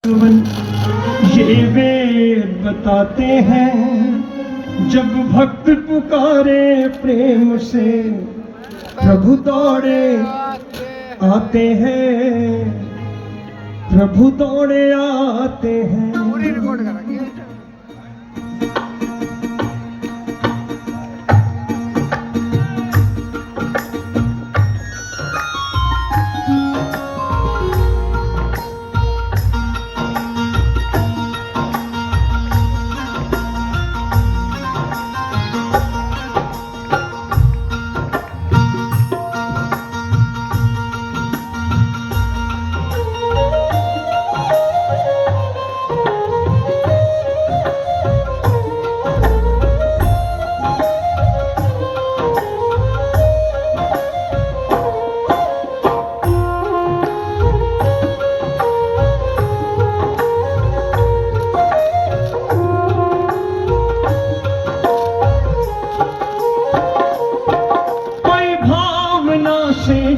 ये वेद बताते हैं जब भक्त पुकारे प्रेम से प्रभु दौड़े आते हैं, प्रभु दौड़े आते हैं।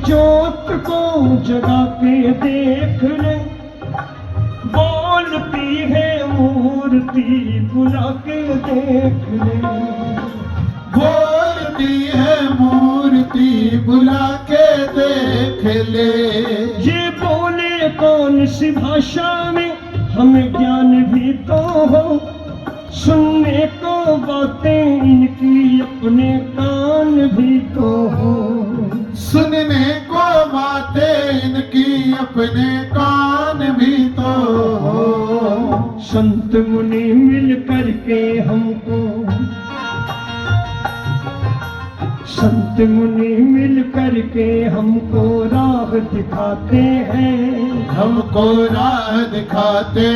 जोत को जगा के देख ले, बोलती है मूर्ति बुला के देख ले, बोलती है मूर्ति बुला के देख ले। ये बोले कौन सी भाषा में हमें ज्ञान भी तो हो, सुनने को बातें इनकी अपने कान भी तो हो, सुनने को बातें इनकी अपने कान भी तो हो। संत मुनि मिल करके हमको, संत मुनि मिल करके हमको राह दिखाते हैं, हमको राह दिखाते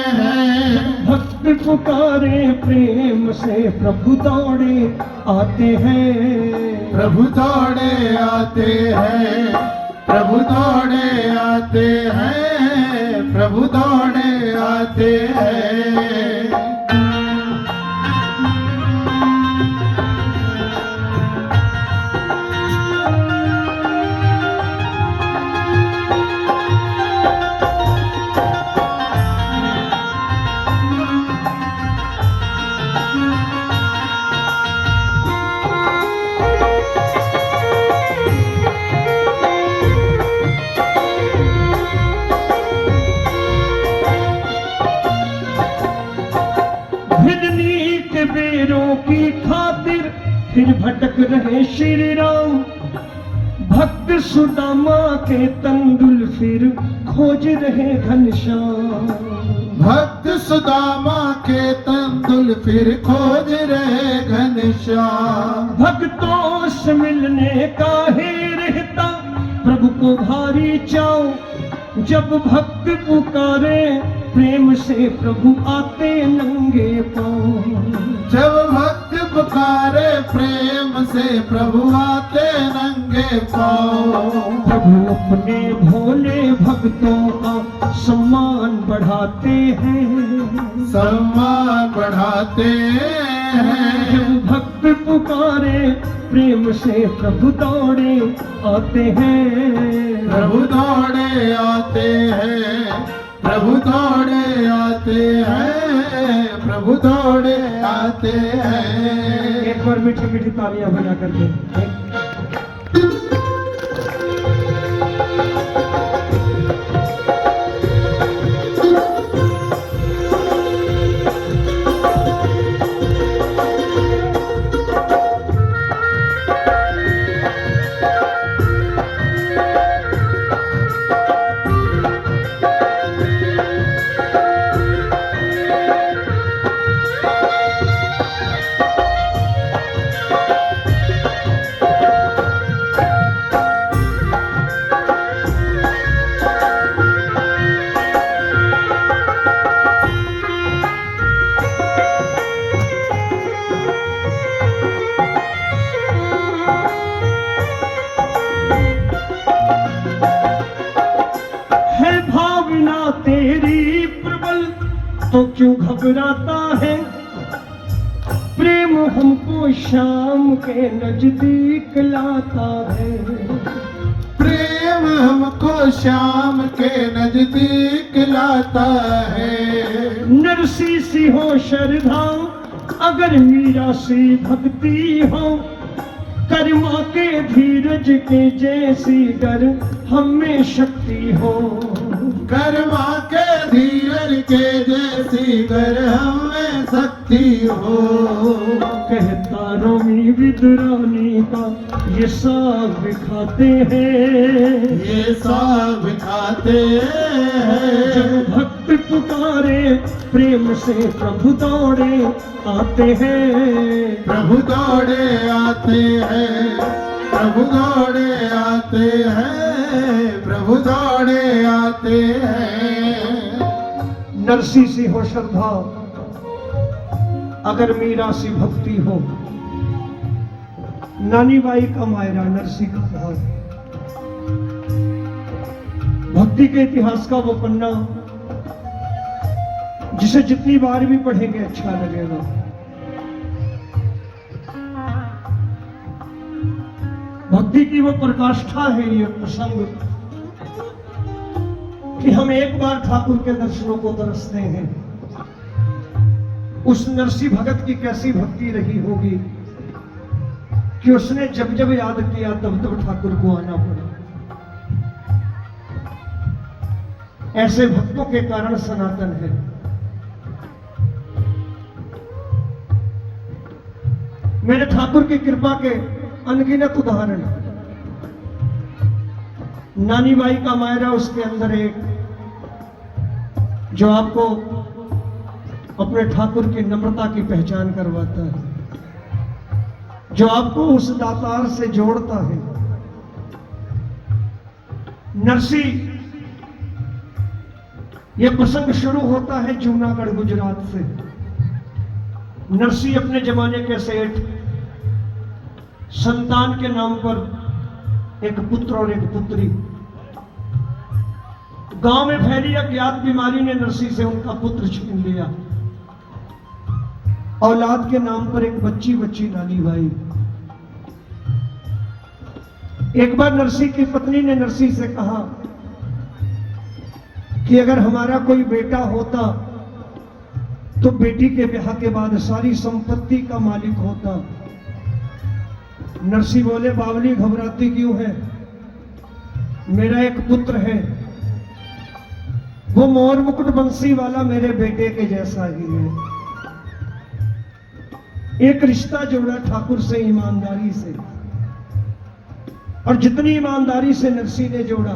हैं। भक्त पुकारे प्रेम से प्रभु दौड़े आते हैं, प्रभु दौड़े आते हैं, प्रभु दौड़े आते हैं, प्रभु दौड़े आते हैं। बेरों की खातिर फिर भटक रहे श्री राम, भक्त सुदामा के तंदुल फिर खोज रहे घनश्याम, भक्त सुदामा के तंदुल फिर खोज रहे घनश्याम। भक्तों से मिलने का ही रहता प्रभु को भारी चाव, जब भक्त पुकारे प्रेम से प्रभु आते नंगे पांव, जब भक्त पुकारे प्रेम से प्रभु आते नंगे पांव। प्रभु अपने भोले भक्तों का सम्मान बढ़ाते हैं, सम्मान बढ़ाते हैं। जब भक्त पुकारे प्रेम से प्रभु दौड़े आते हैं, प्रभु दौड़े आते हैं, प्रभु दौड़े आते हैं, प्रभु दौड़े आते हैं। एक बार मीठी मीठी तालियां बजा करके। तेरी प्रबल तो क्यों घबराता है, प्रेम हमको शाम के नजदीक लाता है, प्रेम हमको श्याम के नजदीक लाता है। नरसी सी हो श्रद्धा अगर मीरा सी भक्ति हो, कर्मा के धीरज के जैसी गर हमें शक्ति हो। कर्मा के धीरज के जैसी गर हमें शक्ति हो। कहता रोमी विदुरानी का ये साग खाते हैं, ये साग खाते हैं। जब भक्त पुकारे प्रेम से प्रभु दौड़े आते हैं। प्रभु दौड़े आते हैं, प्रभु दौड़े आते हैं, प्रभु दौड़े आते हैं। नरसी सी हो श्रद्धा अगर मीरा सी भक्ति हो। नानी बाई का मायरा नरसी का भाव। भक्ति के इतिहास का वो पन्ना जिसे जितनी बार भी पढ़ेंगे अच्छा लगेगा। भक्ति की वो प्रकाष्ठा है ये प्रसंग कि हम एक बार ठाकुर के दर्शनों को तरसते हैं। उस नरसी भगत की कैसी भक्ति रही होगी कि उसने जब जब याद किया तब तब ठाकुर को आना पड़ा। ऐसे भक्तों के कारण सनातन है। मेरे ठाकुर की कृपा के अनगिनत उदाहरण। नानी बाई का मायरा, उसके अंदर एक जो आपको अपने ठाकुर की नम्रता की पहचान करवाता है, जो आपको उस दातार से जोड़ता है। नरसी, यह प्रसंग शुरू होता है जूनागढ़ गुजरात से। नरसी अपने जमाने के सेठ, संतान के नाम पर एक पुत्र और एक पुत्री। गांव में फैली अज्ञात बीमारी ने नरसी से उनका पुत्र छीन लिया। औलाद के नाम पर एक बच्ची नानी बाई। एक बार नरसी की पत्नी ने नरसी से कहा कि अगर हमारा कोई बेटा होता तो बेटी के ब्याह के बाद सारी संपत्ति का मालिक होता। नरसी बोले, बावली घबराती क्यों है? मेरा एक पुत्र है, वो मोर मुकुट बंसी वाला मेरे बेटे के जैसा ही है। एक रिश्ता जोड़ा ठाकुर से ईमानदारी से, और जितनी ईमानदारी से नरसी ने जोड़ा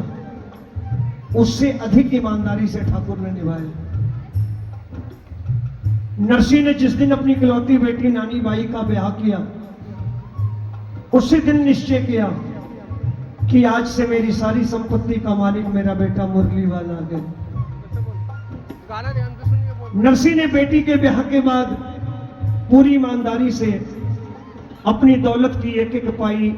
उससे अधिक ईमानदारी से ठाकुर ने निभाया। नरसी ने जिस दिन अपनी इकलौती बेटी नानी बाई का ब्याह किया, उसी दिन निश्चय किया कि आज से मेरी सारी संपत्ति का मालिक मेरा बेटा मुरली वाला है। नरसी ने बेटी के ब्याह के बाद पूरी ईमानदारी से अपनी दौलत की एक एक पाई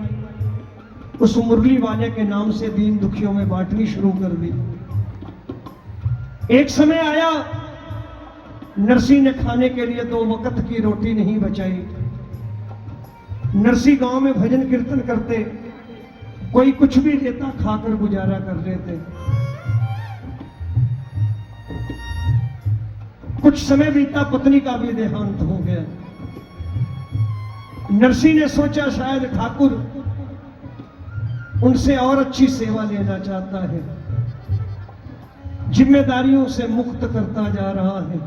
उस मुरली वाले के नाम से दीन दुखियों में बांटनी शुरू कर दी। एक समय आया, नरसी ने खाने के लिए 2 वक्त की रोटी नहीं बचाई। नरसी गांव में भजन कीर्तन करते, कोई कुछ भी देता खाकर गुजारा कर लेते। कुछ समय बीता, पत्नी का भी देहांत हो गया। नरसी ने सोचा शायद ठाकुर उनसे और अच्छी सेवा लेना चाहता है, जिम्मेदारियों से मुक्त करता जा रहा है।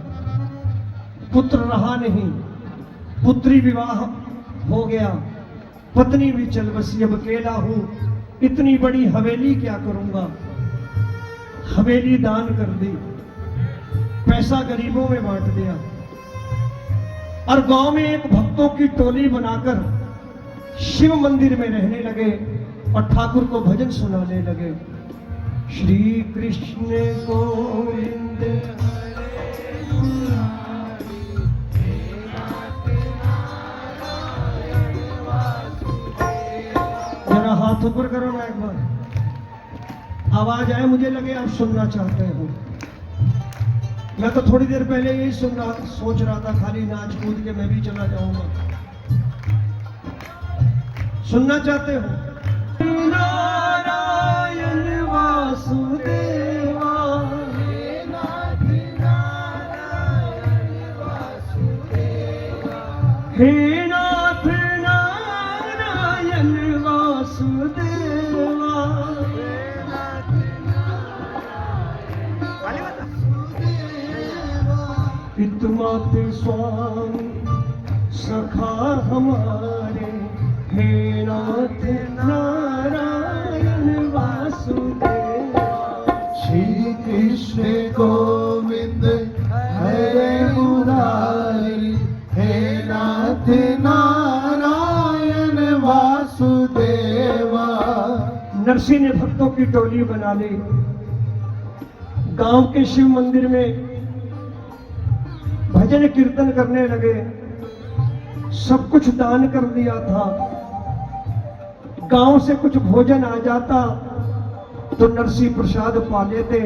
पुत्र रहा नहीं, पुत्री विवाह हो गया, पत्नी भी चल बसी, अब अकेला हूं, इतनी बड़ी हवेली क्या करूंगा। हवेली दान कर दी, पैसा गरीबों में बांट दिया, और गांव में एक भक्तों की टोली बनाकर शिव मंदिर में रहने लगे और ठाकुर को भजन सुनाने लगे। श्री कृष्ण गोविंद जरा हाथ ऊपर करो ना, एक बार आवाज आए, मुझे लगे आप सुनना चाहते हो। मैं तो थोड़ी देर पहले यही सोच रहा था, खाली नाच कूद के मैं भी चला जाऊंगा। सुनना चाहते हो? नारायण वासुदेवा, हे नाथ नारायण वासुदेवा, हे नाथ नारायण वासुदेवा। हे नाथ नारायण वासुदेवा, पितुमात स्वामी सखा हमारे, हे नाथ नारायण वासुदेवा। श्री कृष्ण गोविंद हरे मुरारी, हे नाथ नारायण वासुदेवा। नरसिंह ने भक्तों की टोली बना ली, गांव के शिव मंदिर में भजन कीर्तन करने लगे। सब कुछ दान कर दिया था। गांव से कुछ भोजन आ जाता तो नरसिंह प्रसाद पा लेते,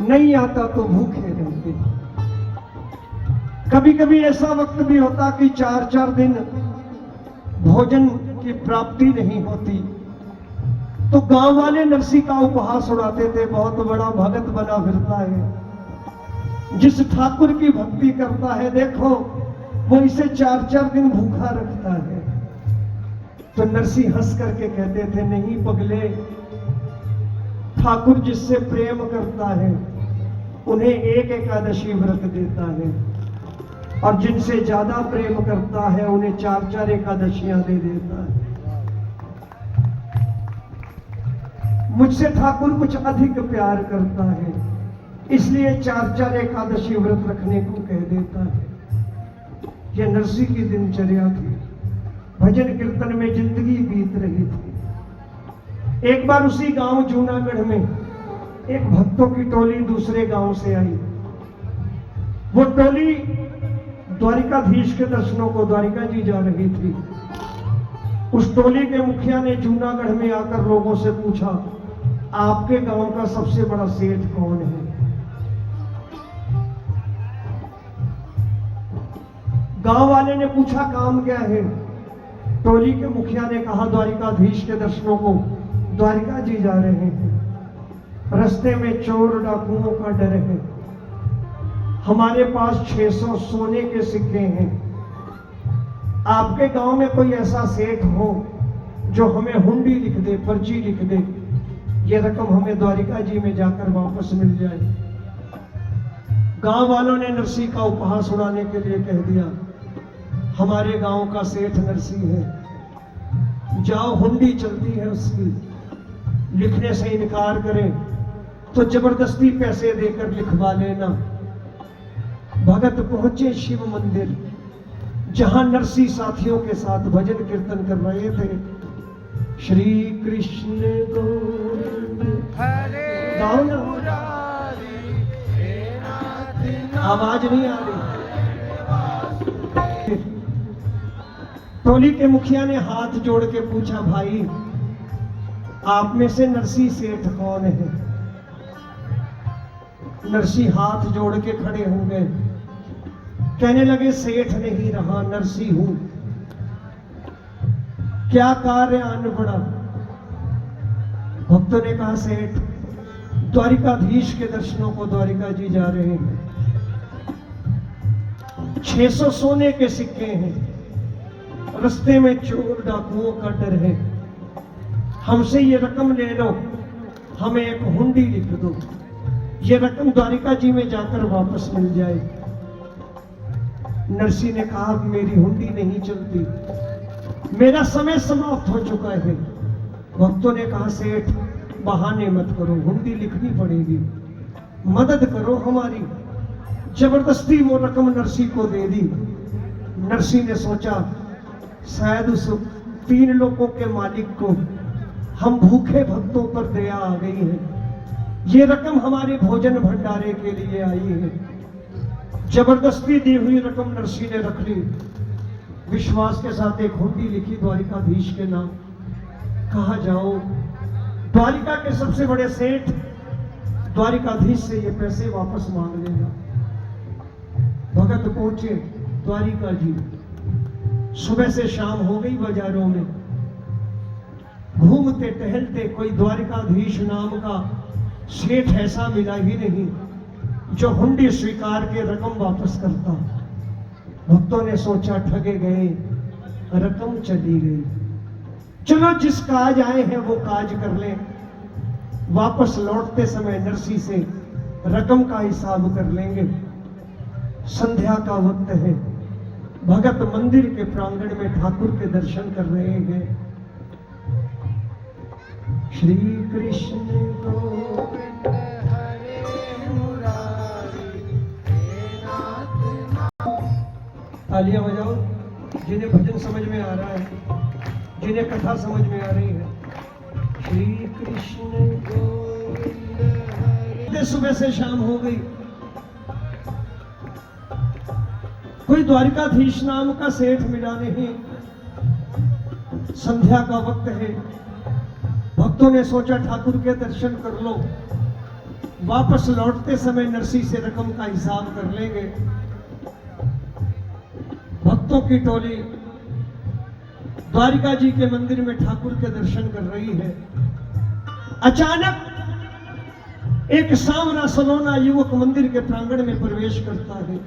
नहीं आता तो भूखे रहते। कभी कभी ऐसा वक्त भी होता कि 4-4 दिन भोजन की प्राप्ति नहीं होती, तो गांव वाले नरसिंह का उपहास उड़ाते थे, बहुत बड़ा भगत बना फिरता है, जिस ठाकुर की भक्ति करता है देखो वो इसे 4-4 दिन भूखा रखता है। तो नरसिंह हंस करके कहते थे, नहीं पगले, ठाकुर जिससे प्रेम करता है उन्हें एक एकादशी व्रत देता है, और जिनसे ज्यादा प्रेम करता है उन्हें 4-4 एकादशियां दे देता है। मुझसे ठाकुर कुछ अधिक प्यार करता है, इसलिए 4-4 एकादशी व्रत रखने को कह देता है। यह नरसिंह की दिनचर्या थी, भजन कीर्तन में जिंदगी बीत रही थी। एक बार उसी गांव जूनागढ़ में एक भक्तों की टोली दूसरे गांव से आई। वो टोली द्वारिकाधीश के दर्शनों को द्वारिका जी जा रही थी। उस टोली के मुखिया ने जूनागढ़ में आकर लोगों से पूछा, आपके गांव का सबसे बड़ा सेठ कौन है? गांव वाले ने पूछा, काम क्या है? टोली के मुखिया ने कहा, द्वारिकाधीश के दर्शनों को द्वारिका जी जा रहे हैं, रास्ते में चोर डाकुओं का डर है, हमारे पास 600 सोने के सिक्के हैं। आपके गांव में कोई ऐसा सेठ हो जो हमें हुंडी लिख दे, पर्ची लिख दे, ये रकम हमें द्वारिका जी में जाकर वापस मिल जाए। गांव वालों ने नरसिंह का उपहास उड़ाने के लिए कह दिया, हमारे गांव का सेठ नरसिंह है, जाओ हुंडी चलती है उसकी, लिखने से इनकार करें तो जबरदस्ती पैसे देकर लिखवा लेना। भगत पहुंचे शिव मंदिर, जहां नरसिंह साथियों के साथ भजन कीर्तन कर रहे थे। श्री कृष्ण गोविंद हरे गाओ ना, मुरारी, हे नाथ आवाज नहीं आ रही। टोली के मुखिया ने हाथ जोड़ के पूछा, भाई आप में से नरसिंह सेठ कौन है? नरसिंह हाथ जोड़ के खड़े हो गए, कहने लगे, सेठ नहीं रहा, नरसिंह हूं। क्या कार्य आन पड़ा? भक्तों ने कहा, सेठ द्वारिकाधीश के दर्शनों को द्वारिका जी जा रहे हैं, 600 सोने के सिक्के हैं, रास्ते में चोर डाकुओं का डर है, हमसे ये रकम ले लो, हमें एक हुंडी लिख दो, ये रकम द्वारिका जी में जाकर वापस मिल जाए। नरसिंह ने कहा, मेरी हुंडी नहीं चलती, मेरा समय समाप्त हो चुका है। भक्तों ने कहा, सेठ बहाने मत करो, हुंडी लिखनी पड़ेगी, मदद करो हमारी। जबरदस्ती वो रकम नरसिंह को दे दी। नरसिंह ने सोचा, शायद उस 3 लोगों के मालिक को हम भूखे भक्तों पर दया आ गई है, ये रकम हमारे भोजन भंडारे के लिए आई है। जबरदस्ती दी हुई रकम नरसिंह ने रख ली, विश्वास के साथ एक हुंडी लिखी द्वारिकाधीश के नाम। कहा, जाओ द्वारिका के सबसे बड़े सेठ द्वारिकाधीश से ये पैसे वापस मांग लेना। भगत पहुंचे द्वारिका जी, सुबह से शाम हो गई बाजारों में, घूमते टहलते कोई द्वारिकाधीश नाम का सेठ ऐसा मिला ही नहीं जो हुंडी स्वीकार के रकम वापस करता। भक्तों ने सोचा ठगे गए, रकम चली गई, चलो जिस काज आए हैं वो काज कर लें। वापस लौटते समय नरसी से रकम का हिसाब कर लेंगे। संध्या का वक्त है, भगत मंदिर के प्रांगण में ठाकुर के दर्शन कर रहे हैं। श्री कृष्ण गोविंद हरे मुरारी हे नाथ। तालियां बजाओ जिन्हें भजन समझ में आ रहा है, जिन्हें कथा समझ में आ रही है। श्री कृष्ण गोविंद हरे। सुबह से शाम हो गई, कोई द्वारिकाधीश नाम का सेठ मिला नहीं। संध्या का वक्त है, भक्तों ने सोचा ठाकुर के दर्शन कर लो। वापस लौटते समय नरसी से रकम का हिसाब कर लेंगे। भक्तों की टोली द्वारिका जी के मंदिर में ठाकुर के दर्शन कर रही है। अचानक एक सांवरा सलोना युवक मंदिर के प्रांगण में प्रवेश करता है।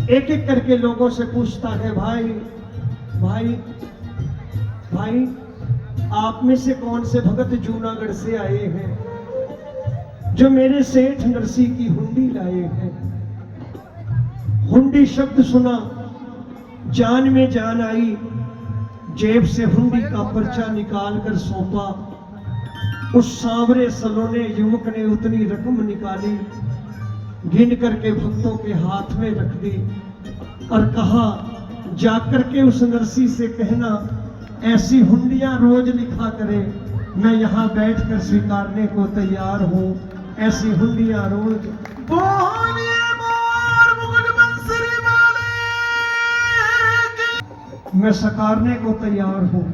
एक एक करके लोगों से पूछता है, भाई भाई भाई, आप में से कौन से भगत जूनागढ़ से आए हैं जो मेरे सेठ नरसी की हुंडी लाए हैं। हुंडी शब्द सुना, जान में जान आई। जेब से हुंडी का पर्चा निकाल कर सौंपा। उस सांवरे सलोने युवक ने उतनी रकम निकाली, गिन करके भक्तों के हाथ में रख दी और कहा, जाकर के उस नरसी से कहना ऐसी हुंडियां रोज लिखा करे, मैं यहाँ बैठकर स्वीकारने को तैयार हूँ। ऐसी हुंडियां रोज। बोलिए मोर मुकुट बंसरी वाले की। मैं स्वीकारने को तैयार हूँ।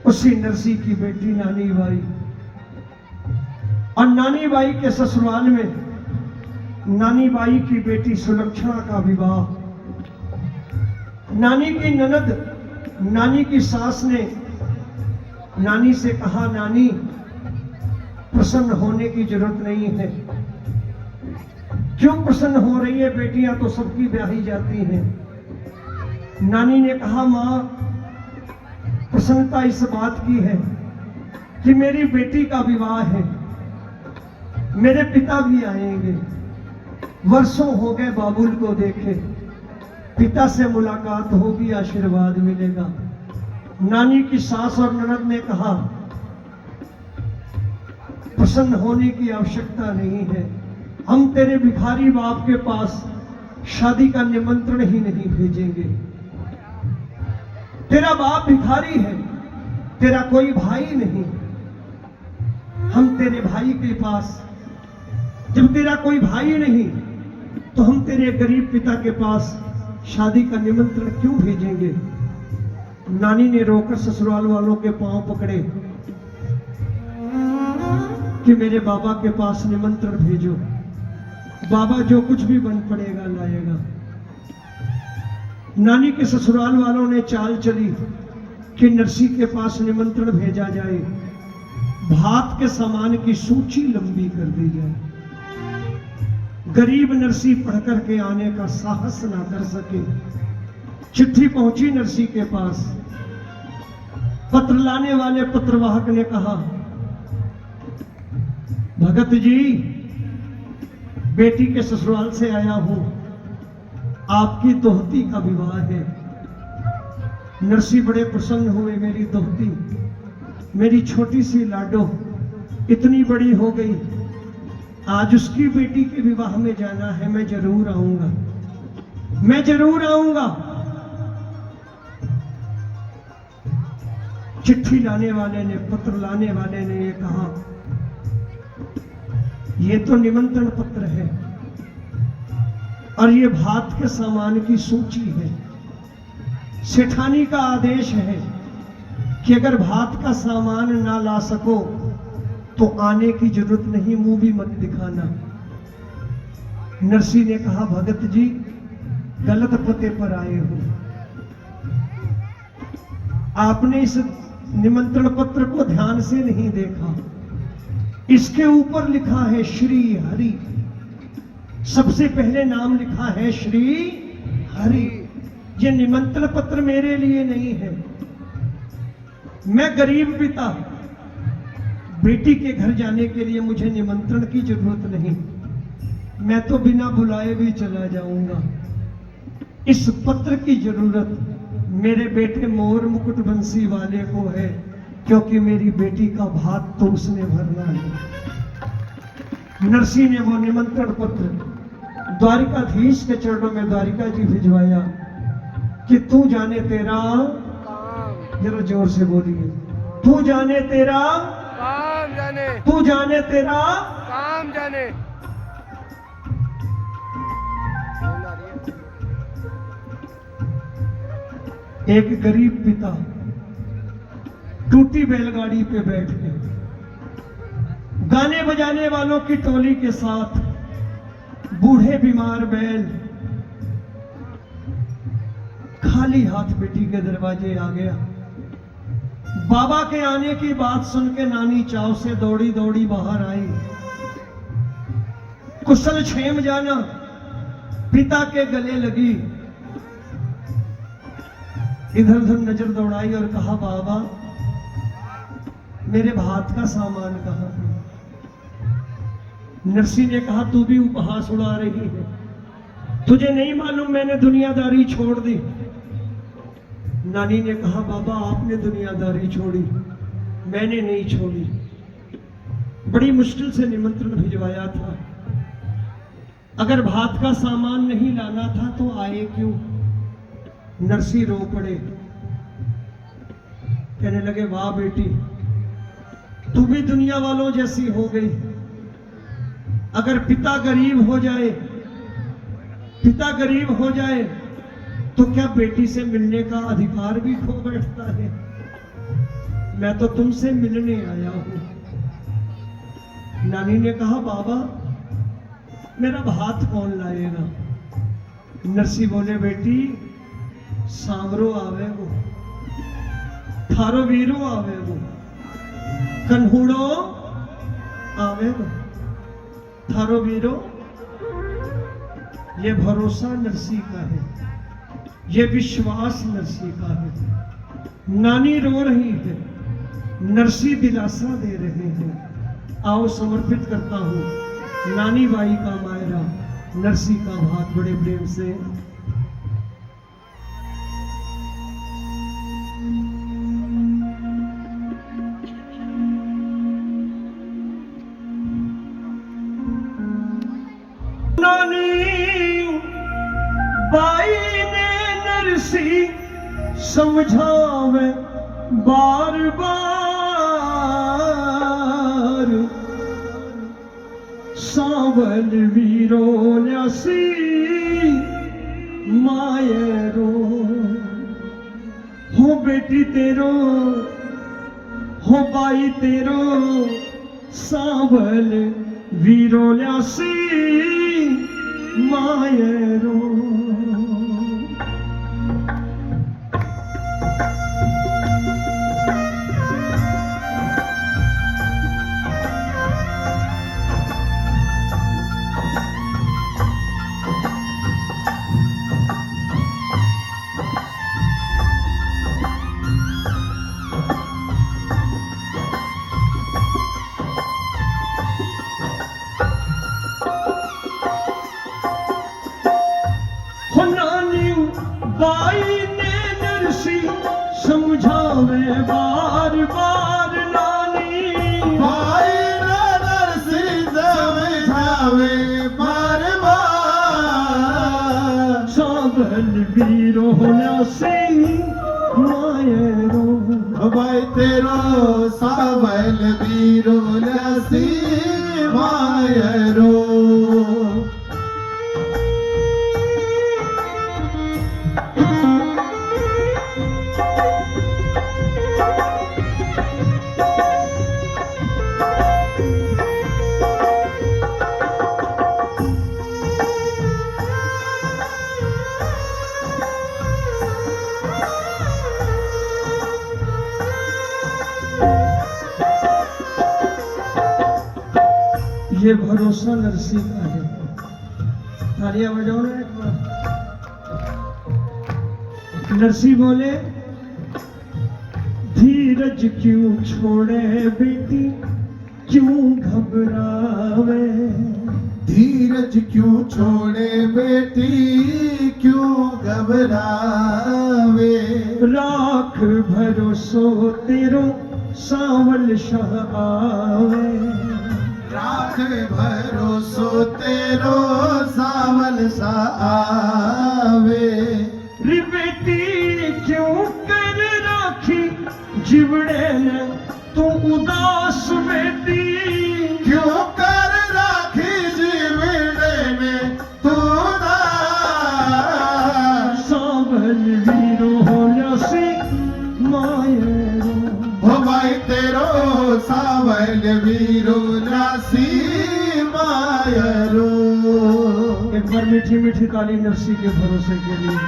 उसी नरसी की बेटी नानी बाई, और नानी बाई के ससुराल में नानी बाई की बेटी सुलक्षणा का विवाह। नानी की ननद, नानी की सास ने नानी से कहा, नानी प्रसन्न होने की जरूरत नहीं है। क्यों प्रसन्न हो रही है, बेटियां तो सबकी ब्याही जाती हैं। नानी ने कहा, मां प्रसन्नता इस बात की है कि मेरी बेटी का विवाह है, मेरे पिता भी आएंगे। वर्षों हो गए बाबुल को देखे, पिता से मुलाकात होगी, आशीर्वाद मिलेगा। नानी की सास और ननद ने कहा, प्रसन्न होने की आवश्यकता नहीं है, हम तेरे भिखारी बाप के पास शादी का निमंत्रण ही नहीं भेजेंगे। तेरा बाप भिखारी है, तेरा कोई भाई नहीं। हम तेरे भाई के पास, जब तेरा कोई भाई नहीं तो हम तेरे गरीब पिता के पास शादी का निमंत्रण क्यों भेजेंगे। नानी ने रोकर ससुराल वालों के पांव पकड़े कि मेरे बाबा के पास निमंत्रण भेजो, बाबा जो कुछ भी बन पड़ेगा लाएगा। नानी के ससुराल वालों ने चाल चली कि नरसी के पास निमंत्रण भेजा जाए, भात के सामान की सूची लंबी कर दी जाए। गरीब नरसी पढ़ करके आने का साहस ना कर सके। चिट्ठी पहुंची नरसी के पास। पत्र लाने वाले पत्रवाहक ने कहा, भगत जी, बेटी के ससुराल से आया हूं, आपकी दोहती का विवाह है। नरसी बड़े प्रसन्न हुए, मेरी दोहती, मेरी छोटी सी लाडो इतनी बड़ी हो गई, आज उसकी बेटी के विवाह में जाना है, मैं जरूर आऊंगा, मैं जरूर आऊंगा। चिट्ठी लाने वाले ने, पत्र लाने वाले ने ये कहा, ये तो निमंत्रण पत्र है और ये भात के सामान की सूची है। सेठानी का आदेश है कि अगर भात का सामान ना ला सको तो आने की जरूरत नहीं, मुंह भी मत दिखाना। नरसी ने कहा, भगत जी गलत पते पर आए हो, आपने इस निमंत्रण पत्र को ध्यान से नहीं देखा। इसके ऊपर लिखा है श्री हरि। सबसे पहले नाम लिखा है श्री हरि। ये निमंत्रण पत्र मेरे लिए नहीं है। मैं गरीब पिता, बेटी के घर जाने के लिए मुझे निमंत्रण की जरूरत नहीं। मैं तो बिना बुलाए भी चला जाऊंगा। इस पत्र की जरूरत मेरे बेटे मोर मुकुट बंसी वाले को है, क्योंकि मेरी बेटी का भात तो उसने भरना है। नरसिंह ने वो निमंत्रण पत्र द्वारिकाधीश के चरणों में द्वारिका जी भिजवाया कि तू जाने तेरा, जरा जोर से बोलिए, तू जाने तेरा काम जाने, तू जाने तेरा काम जाने। एक गरीब पिता टूटी बैलगाड़ी पे बैठ के गाने बजाने वालों की टोली के साथ बूढ़े बीमार बैल खाली हाथ बेटी के दरवाजे आ गया। बाबा के आने की बात सुन के नानी चाव से दौड़ी दौड़ी बाहर आई। कुशल क्षेम जाना पिता के गले लगी। इधर उधर नजर दौड़ाई और कहा, बाबा मेरे भात का सामान कहाँ है? नरसिंह ने कहा, तू भी उपहास उड़ा रही है। तुझे नहीं मालूम मैंने दुनियादारी छोड़ दी। नानी ने कहा, बाबा आपने दुनियादारी छोड़ी, मैंने नहीं छोड़ी। बड़ी मुश्किल से निमंत्रण भिजवाया था। अगर भात का सामान नहीं लाना था तो आए क्यों? नरसिंह रो पड़े, कहने लगे, वाह बेटी, तू भी दुनिया वालों जैसी हो गई। अगर पिता गरीब हो जाए, पिता गरीब हो जाए तो क्या बेटी से मिलने का अधिकार भी खो बैठता है? मैं तो तुमसे मिलने आया हूं। नानी ने कहा, बाबा मेरा भात कौन लाएगा? नरसिंह बोले, बेटी सांवरो आवे वो, थारो वीरो आवे वो, कन्हुड़ो आवे वो, थारो वीरो। ये भरोसा नरसिंह का है, ये विश्वास नरसिंह का है। नानी रो रही है, नरसिंह दिलासा दे रहे हैं। आओ समर्पित करता हूं नानी बाई का मायरा नरसिंह का भात बड़े प्रेम से। नानी बाई ने नरसिंह समझावे बार बार, सावल वीरो न्यासी मायरो। हो बेटी तेरो, हो बाई तेरो, सावल वीरो न्यासी मायरो। बाई ने नरसिंह समझावे बार बार। नानी भाई ने नरसिंह समझावे बार बार, सावल वीरो न्यासी मायरो। भाई तेरो सावल वीरो न्यासी मायरो। भरोसा नरसी का है। तालियां बजाओ ना एक बार। नरसी बोले, धीरज क्यों छोड़े बेटी, क्यों घबरावे। धीरज क्यों छोड़े बेटी, क्यों घबरावे। राख भरोसो तेरो, सावल शाह आवे। राख भरोसो तेरो, सावल सा आवे। रे बेटी क्यों कर राखी, जिवड़े ने तू उदास बेटी। क्यों कर राखी जीवड़े में तू उदास। सावल वीरो होल्यासी मायरो। हो भाई तेरो सावल वीरो रासी मायरो। एक बार मीठी मीठी ताली नरसी के भरोसे के लिए।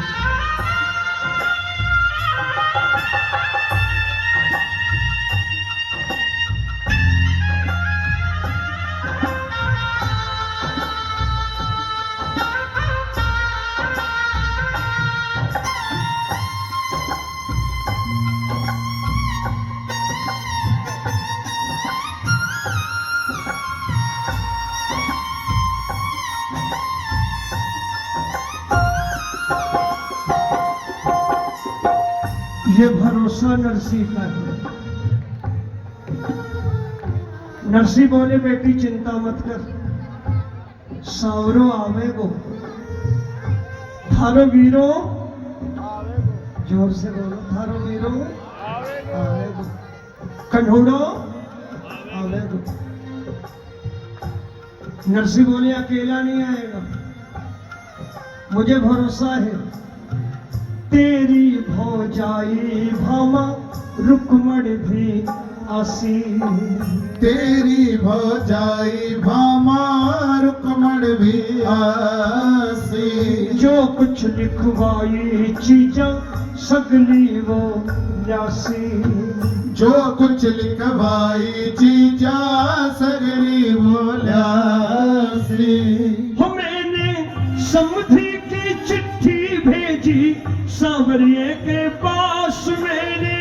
ये भरोसा नरसी का है। नरसी बोले, बेटी चिंता मत कर, सावरो आवेगो। थारो वीरो, जोर से बोलो, थारो वीरो आवेगो। कन्हूड़ो आवेगो। नरसी बोले, अकेला नहीं आएगा, मुझे भरोसा है। तेरी भौजाई भामा रुक्मण भी आसी। तेरी भौजाई भामा रुक्मण भी आसी। जो कुछ लिखवाई चीजा सगली वो न्यासी। जो कुछ लिखवाई चीजा सगली वो ल्यासी। हो मैंने समधी की चिट्ठी भेजी, सांवरिये के पास मैंने।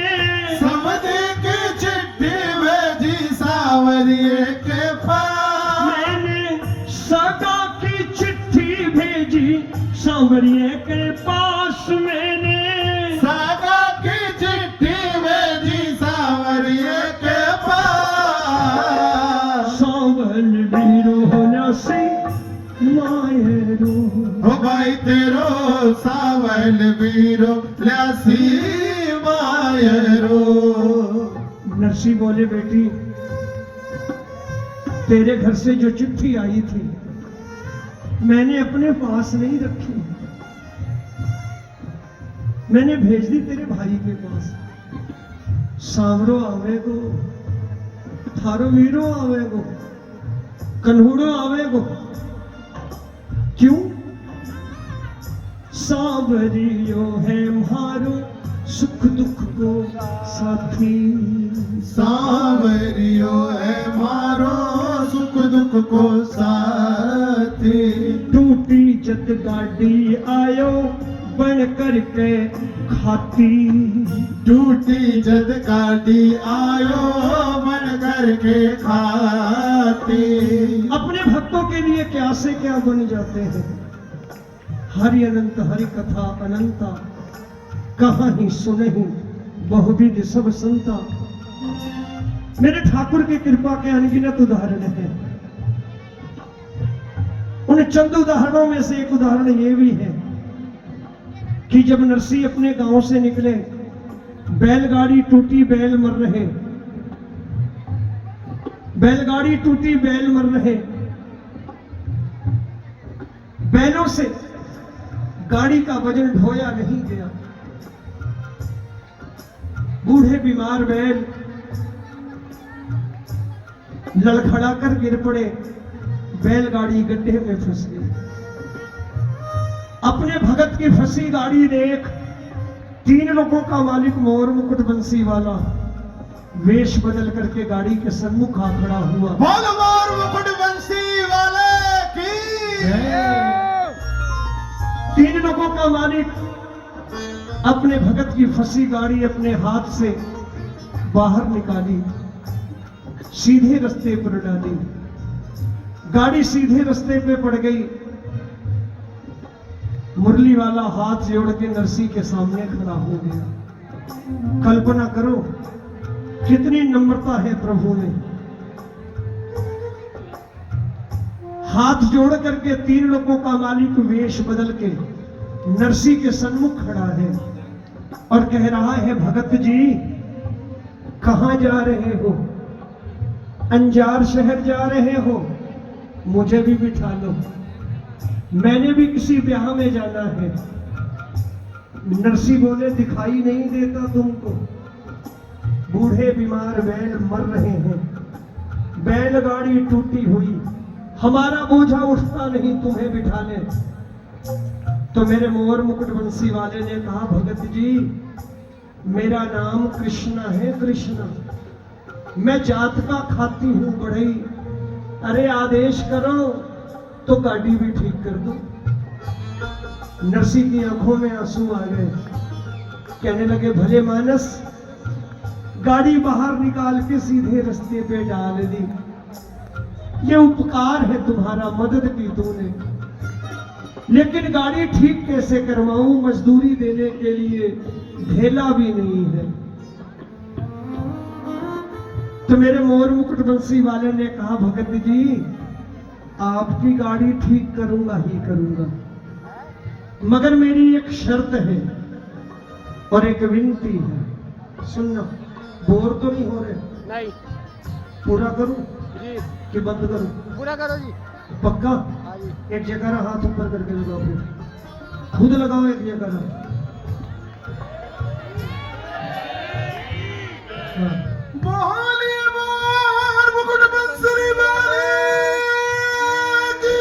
समधी की चिट्ठी भेजी सांवरिये के पास। मैंने सगा की चिट्ठी भेजी, सांवरिये के पास मैंने। सगा की चिट्ठी भेजी सांवरिये के पास। सावल वीरो न्यासी मायरो। हो भाई तेरो सावल वीरो ल्यासी मायरो। नरसी बोले, बेटी तेरे घर से जो चिट्ठी आई थी मैंने अपने पास नहीं रखी, मैंने भेज दी तेरे भाई के पास। सांवरो आवेगो, थारो वीरो आवेगो, कन्हूड़ो आवेगो। क्यों? सांवरियो है मारो सुख दुख को साथी। सांवरियो है मारो सुख दुख को साथी। टूटी जत गाड़ी आयो बन करके खाती। टूटी जद गाड़ी आयो बन करके खाती। अपने भक्तों के लिए क्या से क्या बन जाते हैं। हरि अनंत हरि कथा अनंता, कहाँ ही सुनहि बहुविध सब संता। मेरे ठाकुर की कृपा के अनगिनत उदाहरण हैं। उन चंद उदाहरणों में से एक उदाहरण ये भी है कि जब नरसी अपने गांव से निकले, बैलगाड़ी टूटी, बैल मर रहे। बैलगाड़ी टूटी, बैल मर रहे। बैलों से गाड़ी का वजन ढोया नहीं गया। बूढ़े बीमार बैल लड़खड़ा कर गिर पड़े, बैलगाड़ी गड्ढे में फंस गई। अपने भगत की फंसी गाड़ी देख 3 लोगों का मालिक मोर मुकुट बंसी वाला वेश बदल करके गाड़ी के सन्मुख आ खड़ा हुआ। बोल मोर मुकुट बंसी वाले लोकों का मालिक अपने भगत की फंसी गाड़ी अपने हाथ से बाहर निकाली, सीधे रास्ते पर डाली। गाड़ी सीधे रास्ते पे पड़ गई। मुरली वाला हाथ जोड़ के नरसी के सामने खड़ा हो गया। कल्पना करो कितनी नम्रता है प्रभु में। हाथ जोड़ करके तीन लोगों का मालिक वेश बदल के नरसी के सन्मुख खड़ा है और कह रहा है, भगत जी कहां जा रहे हो? अंजार शहर जा रहे हो? मुझे भी बिठा लो, मैंने भी किसी ब्याह में जाना है। नरसी बोले, दिखाई नहीं देता तुमको? बूढ़े बीमार बैल मर रहे हैं, बैलगाड़ी टूटी हुई, हमारा बोझा उठता नहीं तुम्हें बिठाने। तो मेरे मोर मुकुट बंसी वाले ने कहा, भगत जी मेरा नाम कृष्णा है, कृष्णा। मैं जात का खाती हूं बढ़ई, अरे आदेश करो तो गाड़ी भी ठीक कर दो। नरसी की आंखों में आंसू आ गए। कहने लगे, भले मानस, गाड़ी बाहर निकाल के सीधे रास्ते पे डाल दी। ये उपकार है तुम्हारा, मदद की तूने, लेकिन गाड़ी ठीक कैसे करवाऊं? मजदूरी देने के लिए ढेला भी नहीं है। तो मेरे मोर मुकुट बंसी वाले ने कहा, भगत जी आपकी गाड़ी ठीक करूंगा ही करूंगा, मगर मेरी एक शर्त है और एक विनती है। सुनना, बोर तो नहीं हो रहे? नहीं। पूरा करूं जी। कि बंद करूं? पूरा करो जी। पक्का? हाँ जी। एक जगह हाथ ऊपर करके लगाओ, फिर खुद लगाओ एक जगह। हाँ। बोलिए मोर मुकुट बंसरी वाले की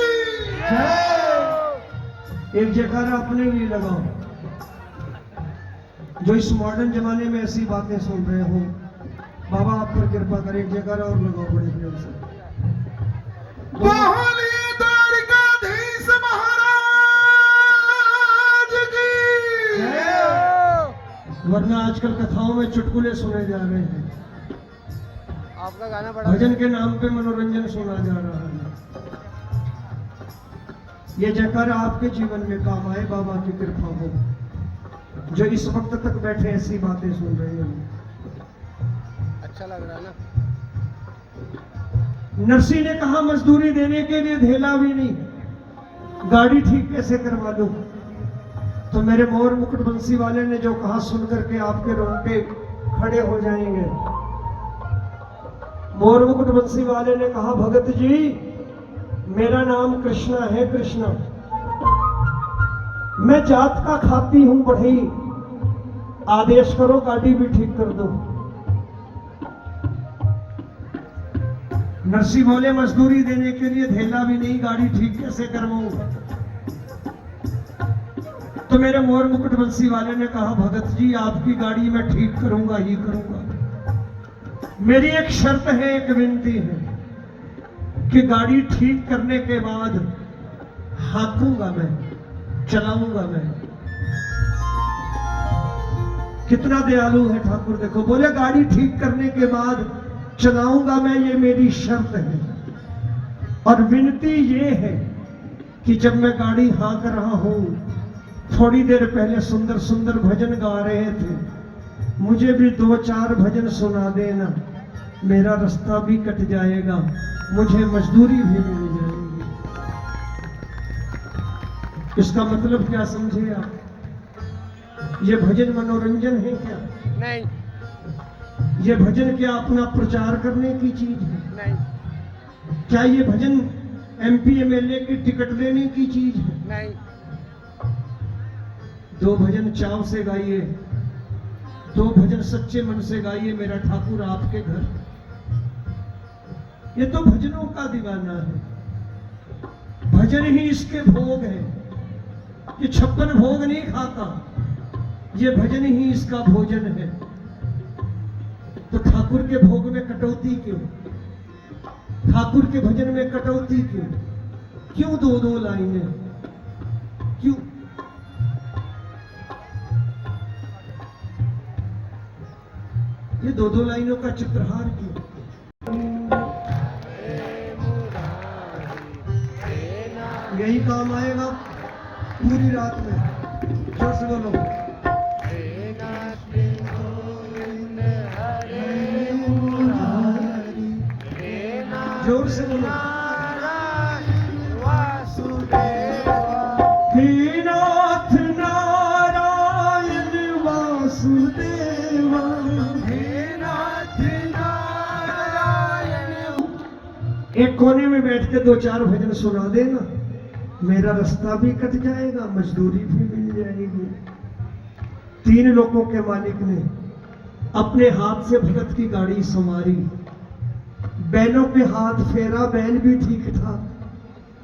एक जगह अपने लिए लगाओ। जो इस मॉडर्न जमाने में ऐसी बातें सुन रहे हो, बाबा आप पर कृपा करें, एक जगह और लगाओ बड़े प्रेम से। बोलिए द्वारिकाधीश महाराज की वरना आजकल कथाओं में चुटकुले सुने जा रहे हैं, आपका गाना बड़ा भजन के नाम पे मनोरंजन सुना जा रहा है। ये जयकार आपके जीवन में काम आए, बाबा की कृपा हो। जो इस वक्त तक बैठे ऐसी बातें सुन रहे हैं, अच्छा लग रहा है ना। नरसी ने कहा, मजदूरी देने के लिए ढेला भी नहीं, गाड़ी ठीक कैसे करवा दूं? तो मेरे मोर मुकुट बंसी वाले ने जो कहा सुन करके आपके रोंगटे खड़े हो जाएंगे। मोर मुकुट बंसी वाले ने कहा, भगत जी मेरा नाम कृष्णा है, कृष्णा। मैं जात का खाती हूं बढ़ई, आदेश करो गाड़ी भी ठीक कर दो। नरसी बोले, मजदूरी देने के लिए ढेला भी नहीं, गाड़ी ठीक कैसे करवाऊं? तो मेरे मोर मुकुट बंसी वाले ने कहा, भगत जी आपकी गाड़ी मैं ठीक करूंगा ही करूंगा, मेरी एक शर्त है, एक विनती है कि गाड़ी ठीक करने के बाद हाँकूंगा मैं, चलाऊंगा मैं। कितना दयालु है ठाकुर, देखो। बोले गाड़ी ठीक करने के बाद चलाऊंगा मैं, ये मेरी शर्त है। और विनती ये है कि जब मैं गाड़ी हाँक रहा हूं, थोड़ी देर पहले सुंदर सुंदर भजन गा रहे थे, मुझे भी 2-4 भजन सुना देना, मेरा रास्ता भी कट जाएगा, मुझे मजदूरी भी मिल जाएगी। इसका मतलब क्या समझे आप? ये भजन मनोरंजन है क्या? नहीं। ये भजन क्या अपना प्रचार करने की चीज है? नहीं। क्या ये भजन MP MLA की टिकट लेने की चीज है? नहीं। 2 भजन चाव से गाइए, 2 भजन सच्चे मन से गाइए, मेरा ठाकुर आपके घर। ये तो भजनों का दीवाना है, भजन ही इसके भोग है। ये 56 भोग नहीं खाता, ये भजन ही इसका भोजन है। तो ठाकुर के भोग में कटौती क्यों? ठाकुर के भजन में कटौती क्यों? क्यों 2-2 लाइनें? क्यों? ये दो दो लाइनों का चित्रहार किया। यही काम आएगा पूरी रात में। जोर से बोलो। जोर से बोलो। हे नाथ नारायण वासुदेवा। एक कोने में बैठ के दो चार भजन सुना देना, मेरा रास्ता भी कट जाएगा, मजदूरी भी मिल जाएगी। तीन लोगों के मालिक ने अपने हाथ से भगत की गाड़ी संवारी, बैलों पे हाथ फेरा, बैल भी ठीक था।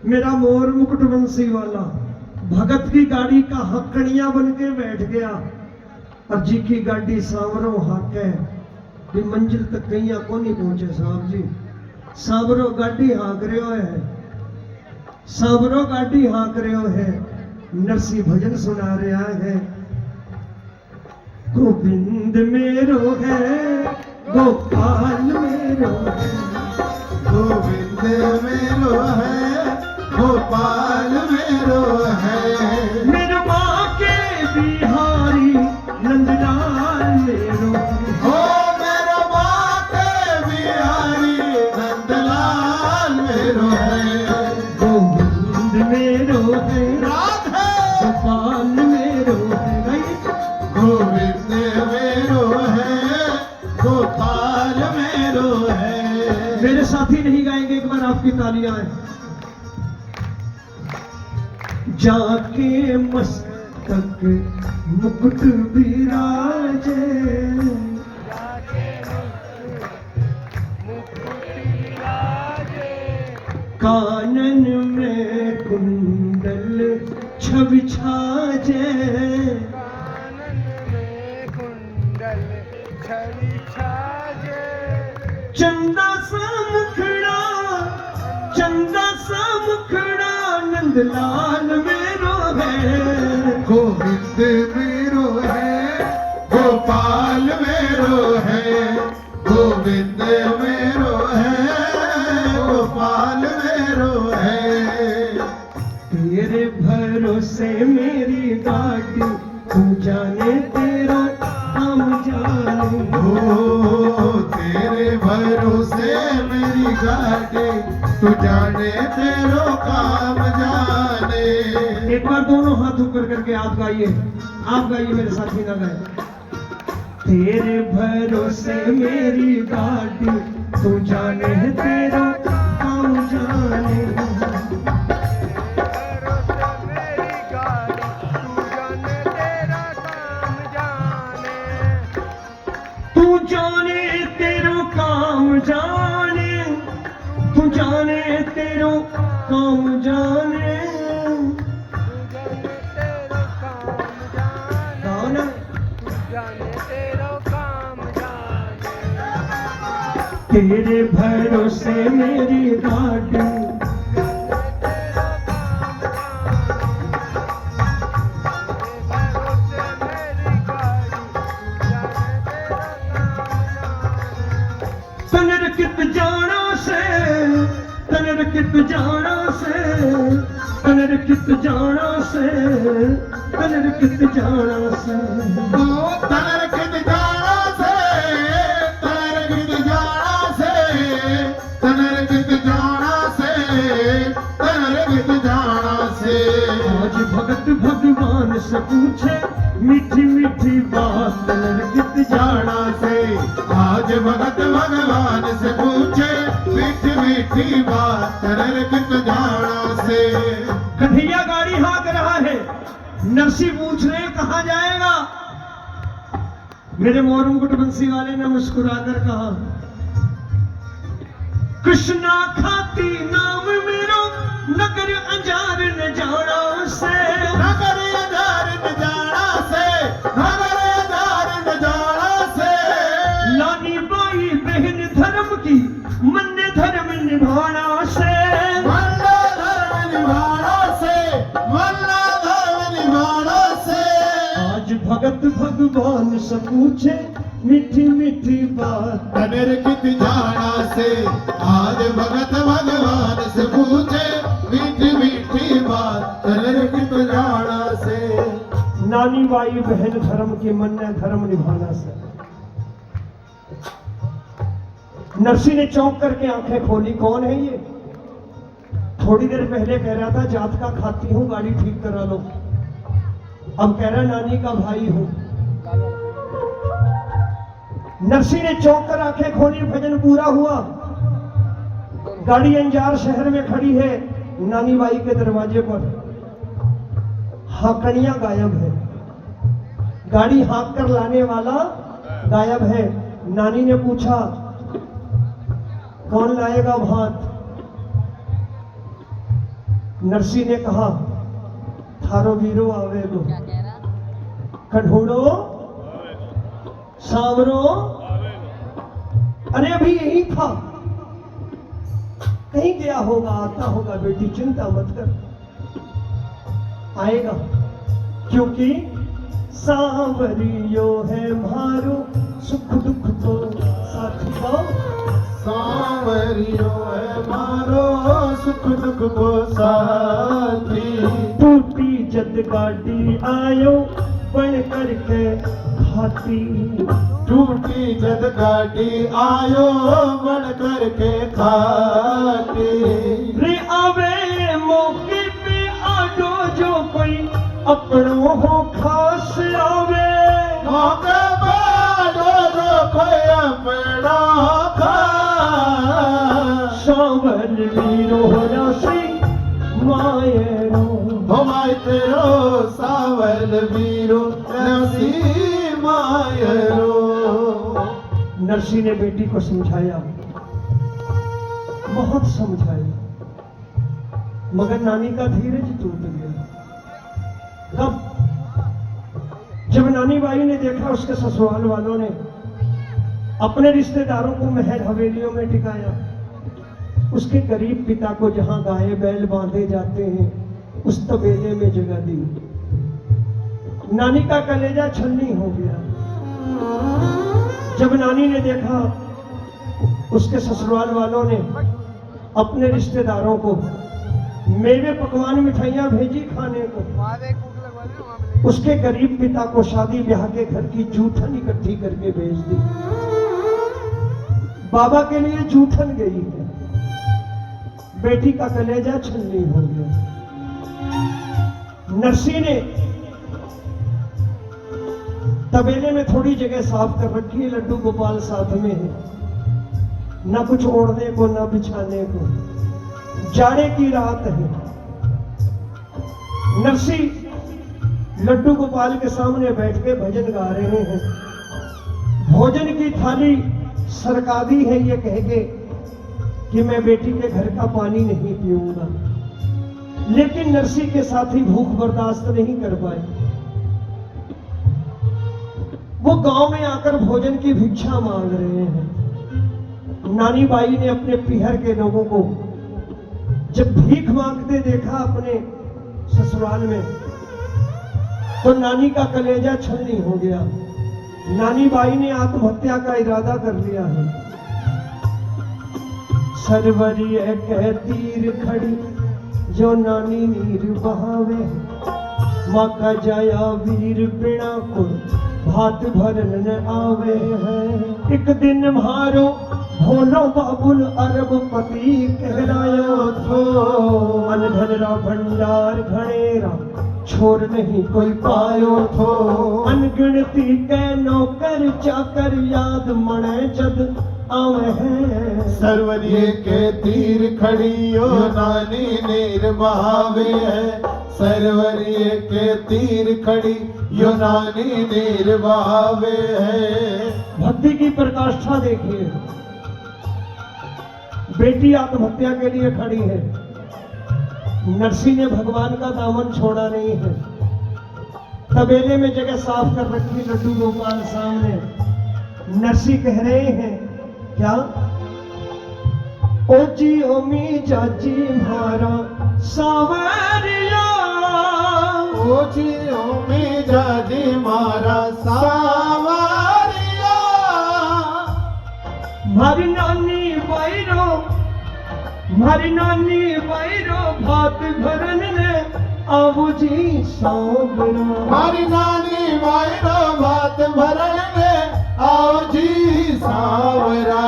मेरा मोर मुकुट बंसी वाला भगत की गाड़ी का हकड़िया बन के बैठ गया, और जी की गाड़ी सांवरों हाके भी मंजिल तक कहीं को नहीं पहुंचे। साहब जी सांवरों गाड़ी हाँक रहे है, सांवरों गाड़ी हाँक रहे है, नरसी भजन सुना रहा है। गोविंद मेरो है, गोपाल मेरो है, गोविंद मेरो है, गोपाल मेरो है। मेरे माँ के बिहारी नंदलाल मेरो है। हो मेरा बाटे बिहारी नंदलाल मेरो है। गोविंद मेरो है, राधे गोपाल मेरो है। गोविंद मेरो है, गोपाल मेरो है। मेरे साथी नहीं गाएंगे, एक बार आपकी तालियां आए। जाके मस्तक मुकुट विराजे, कानन में कुंडल छवि छाजे, चंदा सा मुखड़ा, चंदा सा मुखड़ा नंदलाल मेरो है। गोविंद मेरो है, गोपाल मेरो है। गोविंद मेरो है, गोपाल मेरो है। तेरे भरोसे मेरी गाड़ी, तू जाने तेरा हम जाने। ओ तेरे भरोसे मेरी गाड़ी, तू जाने तेरो काम जाने। एक बार दोनों हाथ ऊपर करके आप गाइए, आप गाइए, मेरे साथी ना गाए। तेरे भरोसे मेरी गाड़ी, तू जाने तेरा काम जाने। तू जाने तेरो काम जाने, तू जाने तेरो काम जाने। गाना तेरे भरोसे मेरी गाड़ी, तनरकित जाना से, तनरकित जाना से, तनरकित जाना से, तनरकित जाना से। ओ तनरकित जाना से, तनरकित जाना से, तनरकित जाना से, तनरकित जाना से। आज भगत भगवान से पूछे मीठी मीठी बात, तनरकित जाना से। आज भगत भगवान से पूछे मीठी मीठी बात, तनरकित जाना से। कन्हैया गाड़ी हाँक रहा है, नरसी पूछ रहे कहाँ जाएगा। मेरे मोर मुकुट बंसी वाले ने मुस्कुराकर कहा, कृष्णा खाती नाम मेरो, नगर अंजार न जाना से। नगर अंजार न जाना से, नगर अंजार न जाना से। लानी बाई बहन धर्म की, मन धर्म निभाना से। वल्ला धर्म निभाना से, वल्ला धर्म निभाना से। आज भगत भगवान से पूछे मीठी मीठी बात। तनर कित जाना से आज भगत भगवान से पूछे मीठी मीठी बात तनर कित जाना से। नानी बाई बहन धर्म की मन ने धर्म निभाना से। नरसी ने चौंक करके आंखें खोली, कौन है ये? थोड़ी देर पहले कह रहा था जात का खाती हूं, गाड़ी ठीक करा लो, अब कह रहा नानी का भाई हूं। नरसी ने चौंक कर आंखें खोली, भजन पूरा हुआ। गाड़ी अंजार शहर में खड़ी है, नानी बाई के दरवाजे पर हाकड़ियां गायब है, गाड़ी हाँक कर लाने वाला गायब है। नानी ने पूछा कौन लाएगा भात? नरसी ने कहा थारो वीरो आवेगो, कढ़ोड़ो सांवरो, अरे अभी यही था, कहीं गया होगा, आता होगा, बेटी चिंता मत कर, आएगा, क्योंकि सांवरियो है मारो सुख दुख को साथी को। सांवरियो है मारो सुख दुख को साथी। टूटी जद गाड़ी आयो बन करके खाती। टूटी जद गाड़ी आयो बन करके खाती। रे आवे मौके पे आडो जो कोई अपनों हो खास आवे। मौके पे आडो जो कोई अपना खास। सांवल वीरो राशि मायरो, हो माय तेरो सावल वीरो रसी मायरो। नरसी ने बेटी को समझाया, बहुत समझाया, मगर नानी का धीरज टूट गया। कब? जब नानी बाई ने देखा उसके ससुराल वालों ने अपने रिश्तेदारों को महल हवेलियों में टिकाया, उसके गरीब पिता को जहां गाय बैल बांधे जाते हैं उस तबेले में जगह दी। नानी का कलेजा छलनी हो गया। जब नानी ने देखा उसके ससुराल वालों ने अपने रिश्तेदारों को मेवे पकवान मिठाइयां भेजी खाने को, उसके गरीब पिता को शादी ब्याह के घर की जूठन इकट्ठी करके भेज दी। बाबा के लिए जूठन गई है, बेटी का कलेजा छलनी हो गया। नरसी ने तबेले में थोड़ी जगह साफ कर रखी है, लड्डू गोपाल साथ में है, ना कुछ ओढ़ने को ना बिछाने को, जाड़े की रात है। नरसी लड्डू गोपाल के सामने बैठ के भजन गा रहे हैं, भोजन की थाली सरका दी है ये कह के कि मैं बेटी के घर का पानी नहीं पीऊंगा, लेकिन नरसी के साथी भूख बर्दाश्त नहीं कर पाए। वो गांव में आकर भोजन की भिक्षा मांग रहे हैं। नानी बाई ने अपने पीहर के लोगों को जब भीख मांगते देखा अपने ससुराल में, तो नानी का कलेजा छलनी हो गया। नानी बाई ने आत्महत्या का इरादा कर लिया है। सरवरी कह तीर खड़ी जो नानी नीर बहावे, माँ का जाया वीर बिना को भात भरन न आवे है। एक दिन मारो भोलो बाबुल अरबपति कहलायो थो, मन धन रा भंडार घड़ेरा छोर नहीं कोई पायो थो। अनगिनती के नौकर चाकर याद मणे जद आवे है। सरवरिये के तीर खड़ियो नानी नीर बहावे है। सरवरिये के तीर खड़ी यो नानी नीर बहावे है। भक्ति की प्रकाष्ठा देखिए, बेटी आत्महत्या के लिए खड़ी है, नरसी ने भगवान का दामन छोड़ा नहीं है। तबेले में जगह साफ कर रखी, लड्डू गोपाल सामने। नरसी कह रहे हैं क्या? ओ जी ओ मी चाची मारा सावरिया, ओ जी ओ मी जाजी मारा सावरिया। मारी नानी बैरो भात भरन ने आवो जी सांवरा। मारी नानी वायरो भात भरण ने आओ जी सांवरा।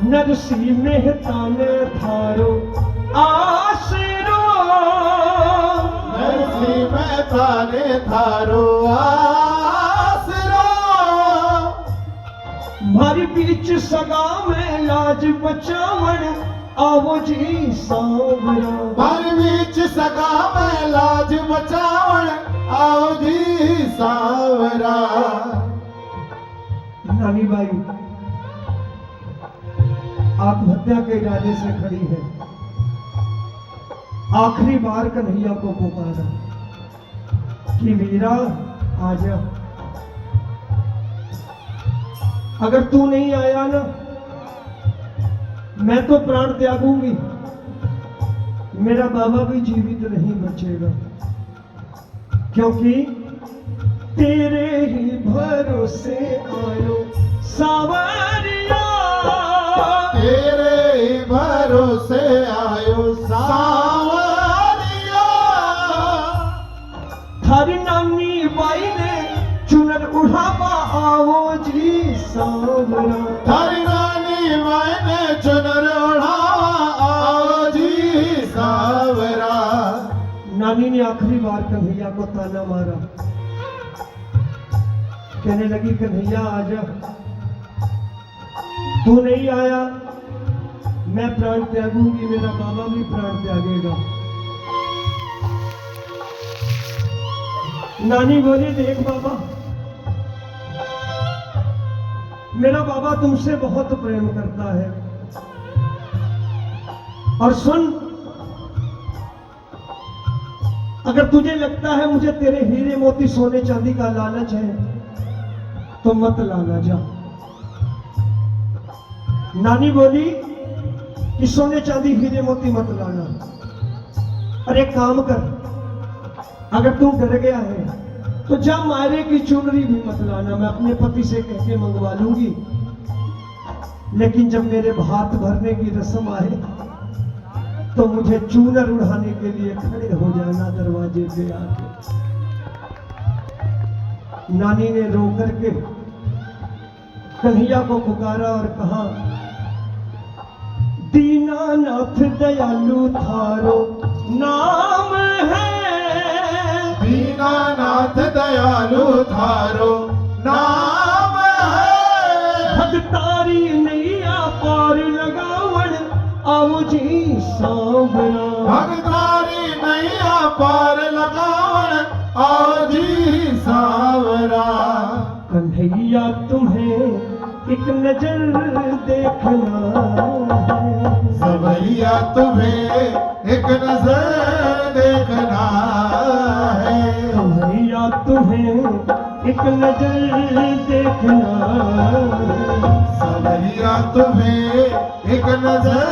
नरसी मेहता ने थारो आसरो। नरसी मेहता ने थारो आसरो। मारी बीच सगा में लाज बचावन आवो जी सांवरा। मारी बीच सगा में लाज बचावन आओ जी सांवरा। नानी बाई आत्महत्या के इरादे से खड़ी है। आखिरी बार कन्हैया को पुकारा कि वीरा आजा, अगर तू नहीं आया ना मैं तो प्राण त्यागूंगी, मेरा बाबा भी जीवित नहीं बचेगा, क्योंकि तेरे ही भरोसे आयो सावरिया। तेरे ही भरोसे आयो सांवरिया। थारी नानी बाई ने चुनर उठावा आओ जी सांवरा। थारी नानी मैंने चुनर ओढ़ावा आओ जी सांवरा। नानी ने आखिरी बार कन्हैया को ताना मारा, कहने लगी कन्हैया आजा, तू नहीं आया मैं प्राण त्यागूंगी, मेरा बाबा भी प्राण त्यागेगा। नानी बोली देख बाबा, मेरा बाबा तुमसे बहुत प्रेम करता है, और सुन अगर तुझे लगता है मुझे तेरे हीरे मोती सोने चांदी का लालच है तो मत लाना जा। नानी बोली कि सोने चांदी हीरे मोती मत लाना, अरे काम कर, अगर तू डर गया है तो जा मायरे की चुनरी भी मत लाना, मैं अपने पति से कह के मंगवा लूंगी, लेकिन जब मेरे भात भरने की रस्म आए तो मुझे चूनर उड़ाने के लिए खड़े हो जाना दरवाजे पे आके। नानी ने रो करके कन्हैया को पुकारा और कहा दीनानाथ दयालु थारो नाम है। दीनानाथ दयालु थारो नाम है। भगतारी नैया पार लगावन आओ जी सांवरा। भगतारी नैया पार लगावन आओ जी सांवरा। कन्हैया तुम्हें एक नजर देखना है, सवैया तुम्हें एक नजर देखना है। कन्हैया तुम्हें एक नजर देखना है, सवैया तुम्हें एक नजर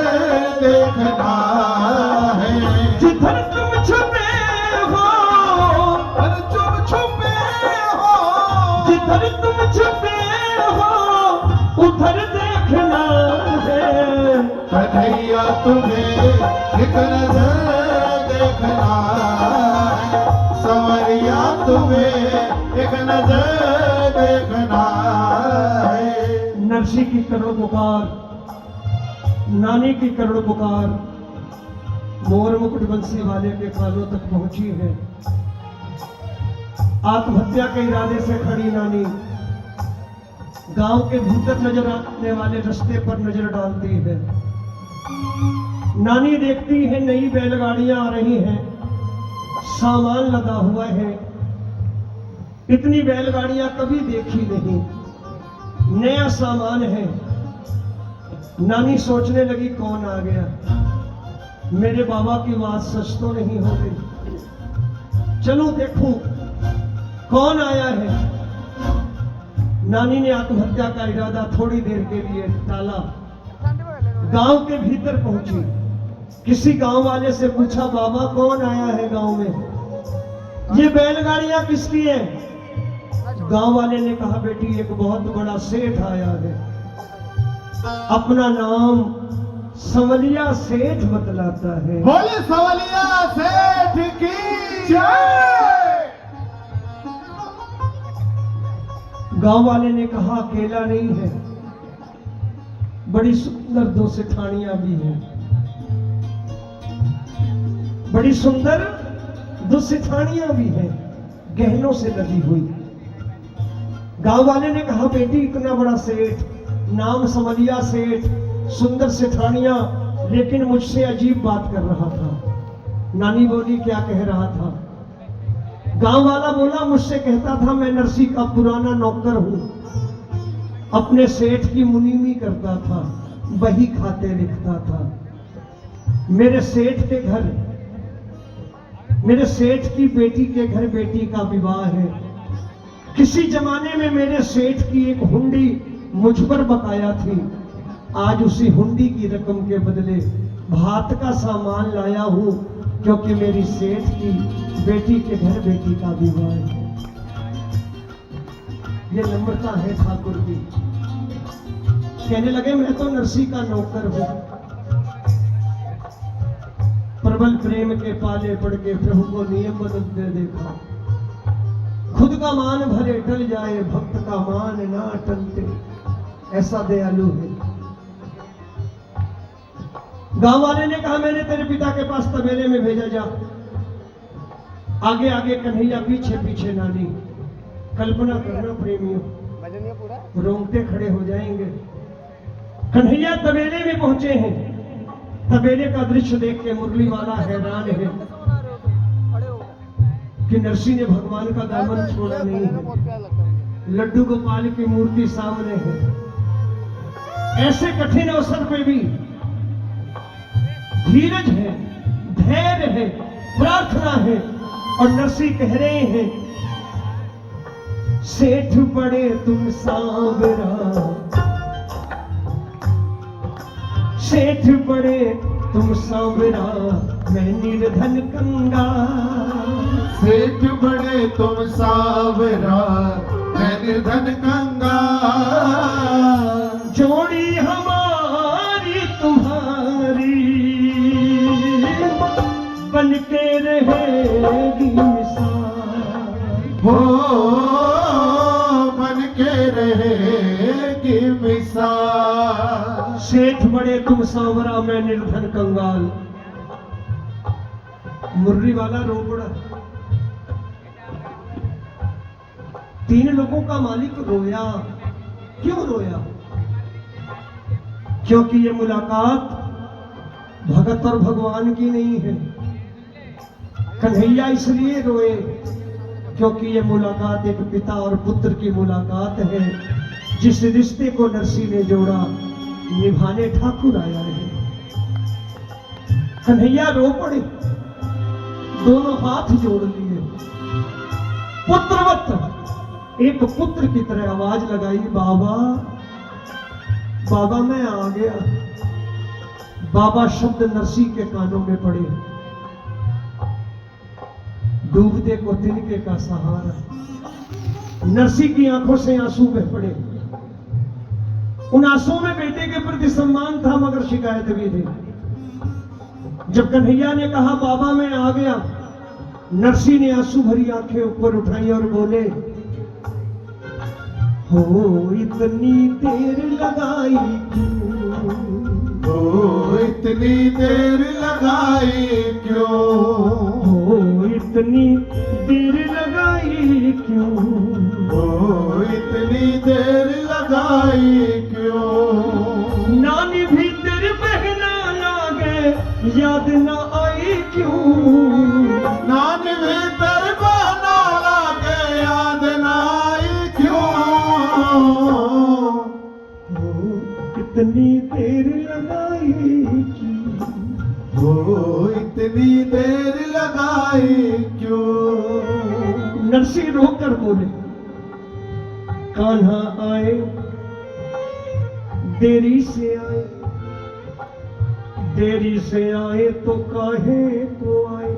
देखना है। जिधर तुम छुपे हो, पर चुप छुपे हो, जिधर तुम छुपे हो उधर देखना है। कन्हैया तुम्हें एक नजर देखना है। सवरिया तुम्हें एक नजर देखना है। नरसी की करोड़ पुकार, नानी की करोड़ पुकार मोर मुकुट बंसी वाले के कानों तक पहुंची है। आत्महत्या के इरादे से खड़ी नानी गांव के भीतर नजर आने वाले रास्ते पर नजर डालती है। नानी देखती है नई बैलगाड़ियां आ रही हैं, सामान लगा हुआ है, इतनी बैलगाड़ियां कभी देखी नहीं, नया सामान है। नानी सोचने लगी कौन आ गया, मेरे बाबा की बात सच तो नहीं हो गई, चलो देखूं कौन आया है। नानी ने आत्महत्या का इरादा थोड़ी देर के लिए टाला, गांव के भीतर पहुंची, किसी गांव वाले से पूछा बाबा कौन आया है गांव में, ये बैलगाड़ियां किसकी हैं? गांव वाले ने कहा बेटी एक बहुत बड़ा सेठ आया है, अपना नाम संवलिया सेठ बतलाता है। बोले सवलिया सेठ की जय। गांव वाले ने कहा अकेला नहीं है, बड़ी सुंदर दो सेठानियां भी हैं, बड़ी सुंदर दो सेठानियां भी हैं, गहनों से लदी हुई। गांव वाले ने कहा बेटी इतना बड़ा सेठ, नाम समलिया सेठ, सुंदर सेठानियां, लेकिन मुझसे अजीब बात कर रहा था। नानी बोली क्या कह रहा था? गांव वाला बोला मुझसे कहता था मैं नरसी का पुराना नौकर हूं, अपने सेठ की मुनीमी करता था, बही खाते लिखता था। मेरे सेठ के घर, मेरे सेठ की बेटी के घर बेटी का विवाह है। किसी जमाने में मेरे सेठ की एक हुंडी मुझ पर बकाया थी, आज उसी हुंडी की रकम के बदले भात का सामान लाया हूं, क्योंकि मेरी सेठ की बेटी के घर बेटी का विवाह है। ये नम्रता है ठाकुर की। कहने लगे मैं तो नरसी का नौकर हूं, प्रबल प्रेम के पाले पड़ के प्रभु को नियम बदलते देखा। खुद का मान भले टल जाए, भक्त का मान ना टलते, ऐसा दयालु है। गांव वाले ने कहा मैंने तेरे पिता के पास तबेले में भेजा, जा आगे आगे कन्हैया, पीछे पीछे नानी। कल्पना करना प्रेमियों, भजन ये पूरा रोंगटे खड़े हो जाएंगे। कन्हैया तबेले में पहुंचे हैं। तबेले का दृश्य देख के मुरली वाला हैरान है कि नरसी ने भगवान का दामन छोड़ा नहीं है। बहुत प्यारा लगता है। लड्डू गोपाल की मूर्ति सामने है। ऐसे कठिन अवसर पे भी धीरज है, धैर्य है, प्रार्थना है, और नरसी कह रहे हैं सेठ बड़े तुम सांवरा, सेठ बड़े तुम सांवरा, मैं निर्धन कंगाल। सेठ बड़े तुम सावरा, मैं निर्धन कंगाल। जोड़ी हमारी तुम्हारी बन के रहेगी मिसाल। हो बन के रहेगी मिसाल। सेठ बड़े तुम सांवरा, मैं निर्धन कंगाल। मुर्री वाला रो पड़ा। तीन लोगों का मालिक रोया। क्यों रोया? क्योंकि ये मुलाकात भगत और भगवान की नहीं है। कन्हैया इसलिए रोए क्योंकि ये मुलाकात एक पिता और पुत्र की मुलाकात है। जिस रिश्ते को नरसी ने जोड़ा, निभाने ठाकुर आया है। कन्हैया रो पड़े, दोनों हाथ जोड़ लिए, पुत्रवत एक पुत्र की तरह आवाज लगाई, बाबा बाबा मैं आ गया। बाबा शब्द नरसी के कानों में पड़े। डूबते को तिनके का सहारा। नरसी की आंखों से आंसू बह पड़े। उन आंसुओं में बेटे के प्रति सम्मान था, मगर शिकायत भी थी। जब कन्हैया ने कहा बाबा मैं आ गया, नरसी ने आंसू भरी आंखें ऊपर उठाई और बोले, हो इतनी देर लगाई क्यों? हो इतनी देर लगाई क्यों? हो इतनी देर लगाई क्यों? हो इतनी देर लगाई क्यों? नानी भी तेरे बहना लागे, याद ना आई क्यों? नान भीतर बना लागे, याद ना आई क्यों? हो इतनी देर लगाई क्यों? हो इतनी देर लगाई क्यों? नरसी रोकर बोले, कान्हा आए देरी से आए, देरी से आए तो काहे को आए?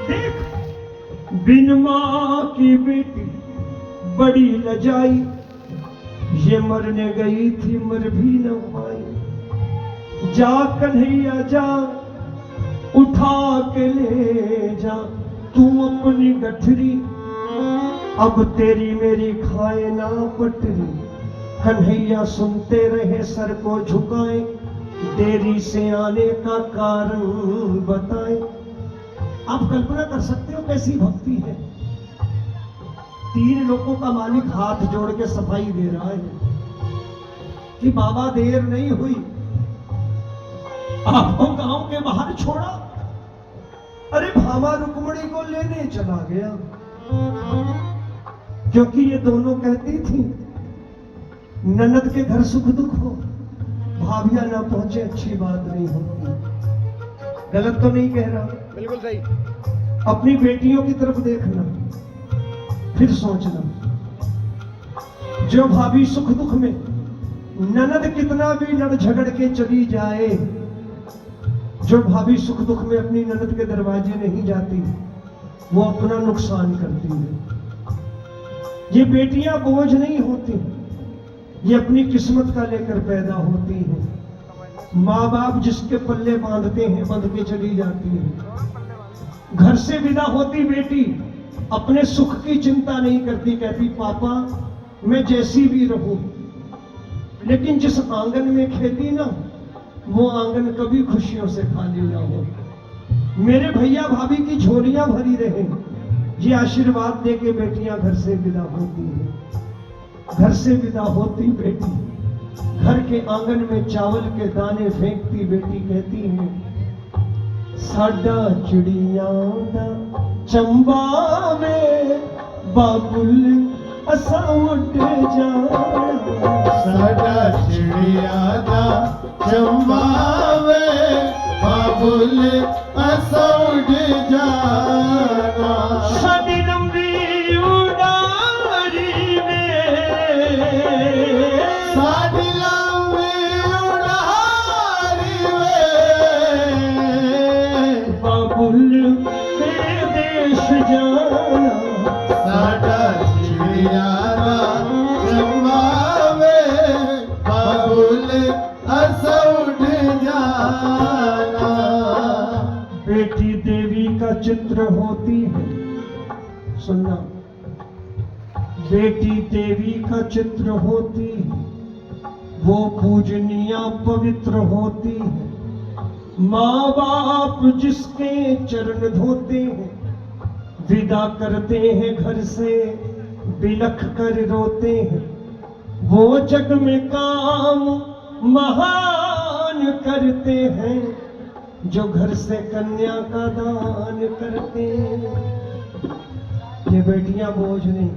देख बिन मां की बेटी बड़ी लजाई, ये मरने गई थी मर भी न पाई। जा कन्हैया जा उठा के ले जा तू अपनी गठरी, अब तेरी मेरी खाए ना पटरी। कन्हैया सुनते रहे सर को झुकाए, देरी से आने का कारण बताए। आप कल्पना कर सकते हो कैसी भक्ति है। 3 लोगों का मालिक हाथ जोड़ के सफाई दे रहा है कि बाबा देर नहीं हुई, आपको गांव के बाहर छोड़ा। अरे भामा रुक्मणी को लेने चला गया, क्योंकि ये दोनों कहती थी ननद के घर सुख दुख हो, भाभियां ना पहुंचे अच्छी बात नहीं होती। गलत तो नहीं कह रहा? बिल्कुल सही। अपनी बेटियों की तरफ देखना, फिर सोचना। जो भाभी सुख दुख में ननद कितना भी लड़ झगड़ के चली जाए, जो भाभी सुख दुख में अपनी ननद के दरवाजे नहीं जाती, वो अपना नुकसान करती है। ये बेटियां बोझ नहीं होती, ये अपनी किस्मत का लेकर पैदा होती हैं। माँ बाप जिसके पल्ले बांधते हैं बंध के चली जाती है। घर से विदा होती बेटी अपने सुख की चिंता नहीं करती, कहती पापा मैं जैसी भी रहूं, लेकिन जिस आंगन में खेती ना वो आंगन कभी खुशियों से खाली ना हो। मेरे भैया भाभी की झोलियां भरी रहे, ये आशीर्वाद दे के बेटियां घर से विदा होती हैं। घर से विदा होती बेटी घर के आंगन में चावल के दाने फेंकती बेटी कहती है साडा चिड़िया दा चंबा में बाबुल असा उड़ जाना। साडा चिड़िया दा चंबा में बाबुल असा उड़ जाना। साडी लंबी उड़ारी में साडी लंबी उड़ारी में बाबुल तेरे देश जाना। साडा चिड़िया दा चंबा में बाबुल असा उड़ जाना। बेटी देवी का चित्र होती है, सुनना, बेटी देवी का चित्र होती है, वो पूजनीय पवित्र होती है। माँ बाप जिसके चरण धोते हैं, विदा करते हैं घर से बिलख कर रोते हैं। वो जग में काम महान करते हैं, जो घर से कन्या का दान करते हैं। ये बेटियां बोझ नहीं,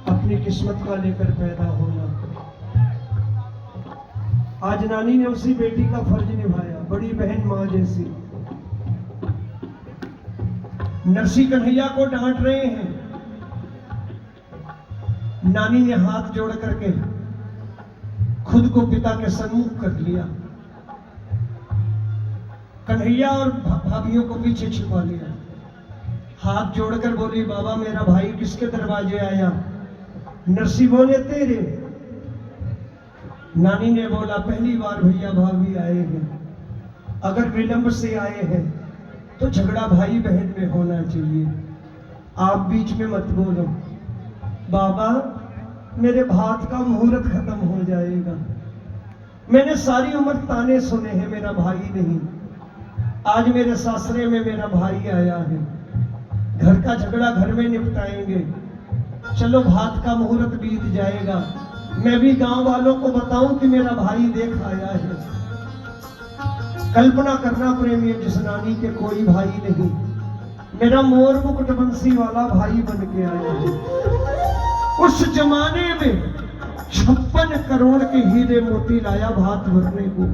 अपनी किस्मत का लेकर पैदा होना। आज नानी ने उसी बेटी का फर्ज निभाया, बड़ी बहन मां जैसी। नरसी कन्हैया को डांट रहे हैं, नानी ने हाथ जोड़ करके खुद को पिता के सन्मुख कर लिया। कन्हैया और भाभियों को पीछे छिपा लिया। हाथ जोड़कर बोली बाबा मेरा भाई किसके दरवाजे आया? नरसी बोले तेरे। नानी ने बोला पहली बार भैया भाभी आए हैं, अगर विलंब से आए हैं तो झगड़ा भाई बहन में होना चाहिए, आप बीच में मत बोलो। बाबा मेरे भात का मुहूर्त खत्म हो जाएगा, मैंने सारी उम्र ताने सुने हैं, मेरा भाई नहीं। आज मेरे सासरे में मेरा भाई आया है, घर का झगड़ा घर में निपटाएंगे। चलो भात का मुहूर्त बीत जाएगा, मैं भी गांव वालों को बताऊं कि मेरा भाई देख आया है। कल्पना करना प्रेमी, जिस नानी के कोई भाई नहीं, मेरा मोर मुकुट बंसी वाला भाई बन के आया है। उस जमाने में 56 करोड़ के हीरे मोती लाया भात भरने को।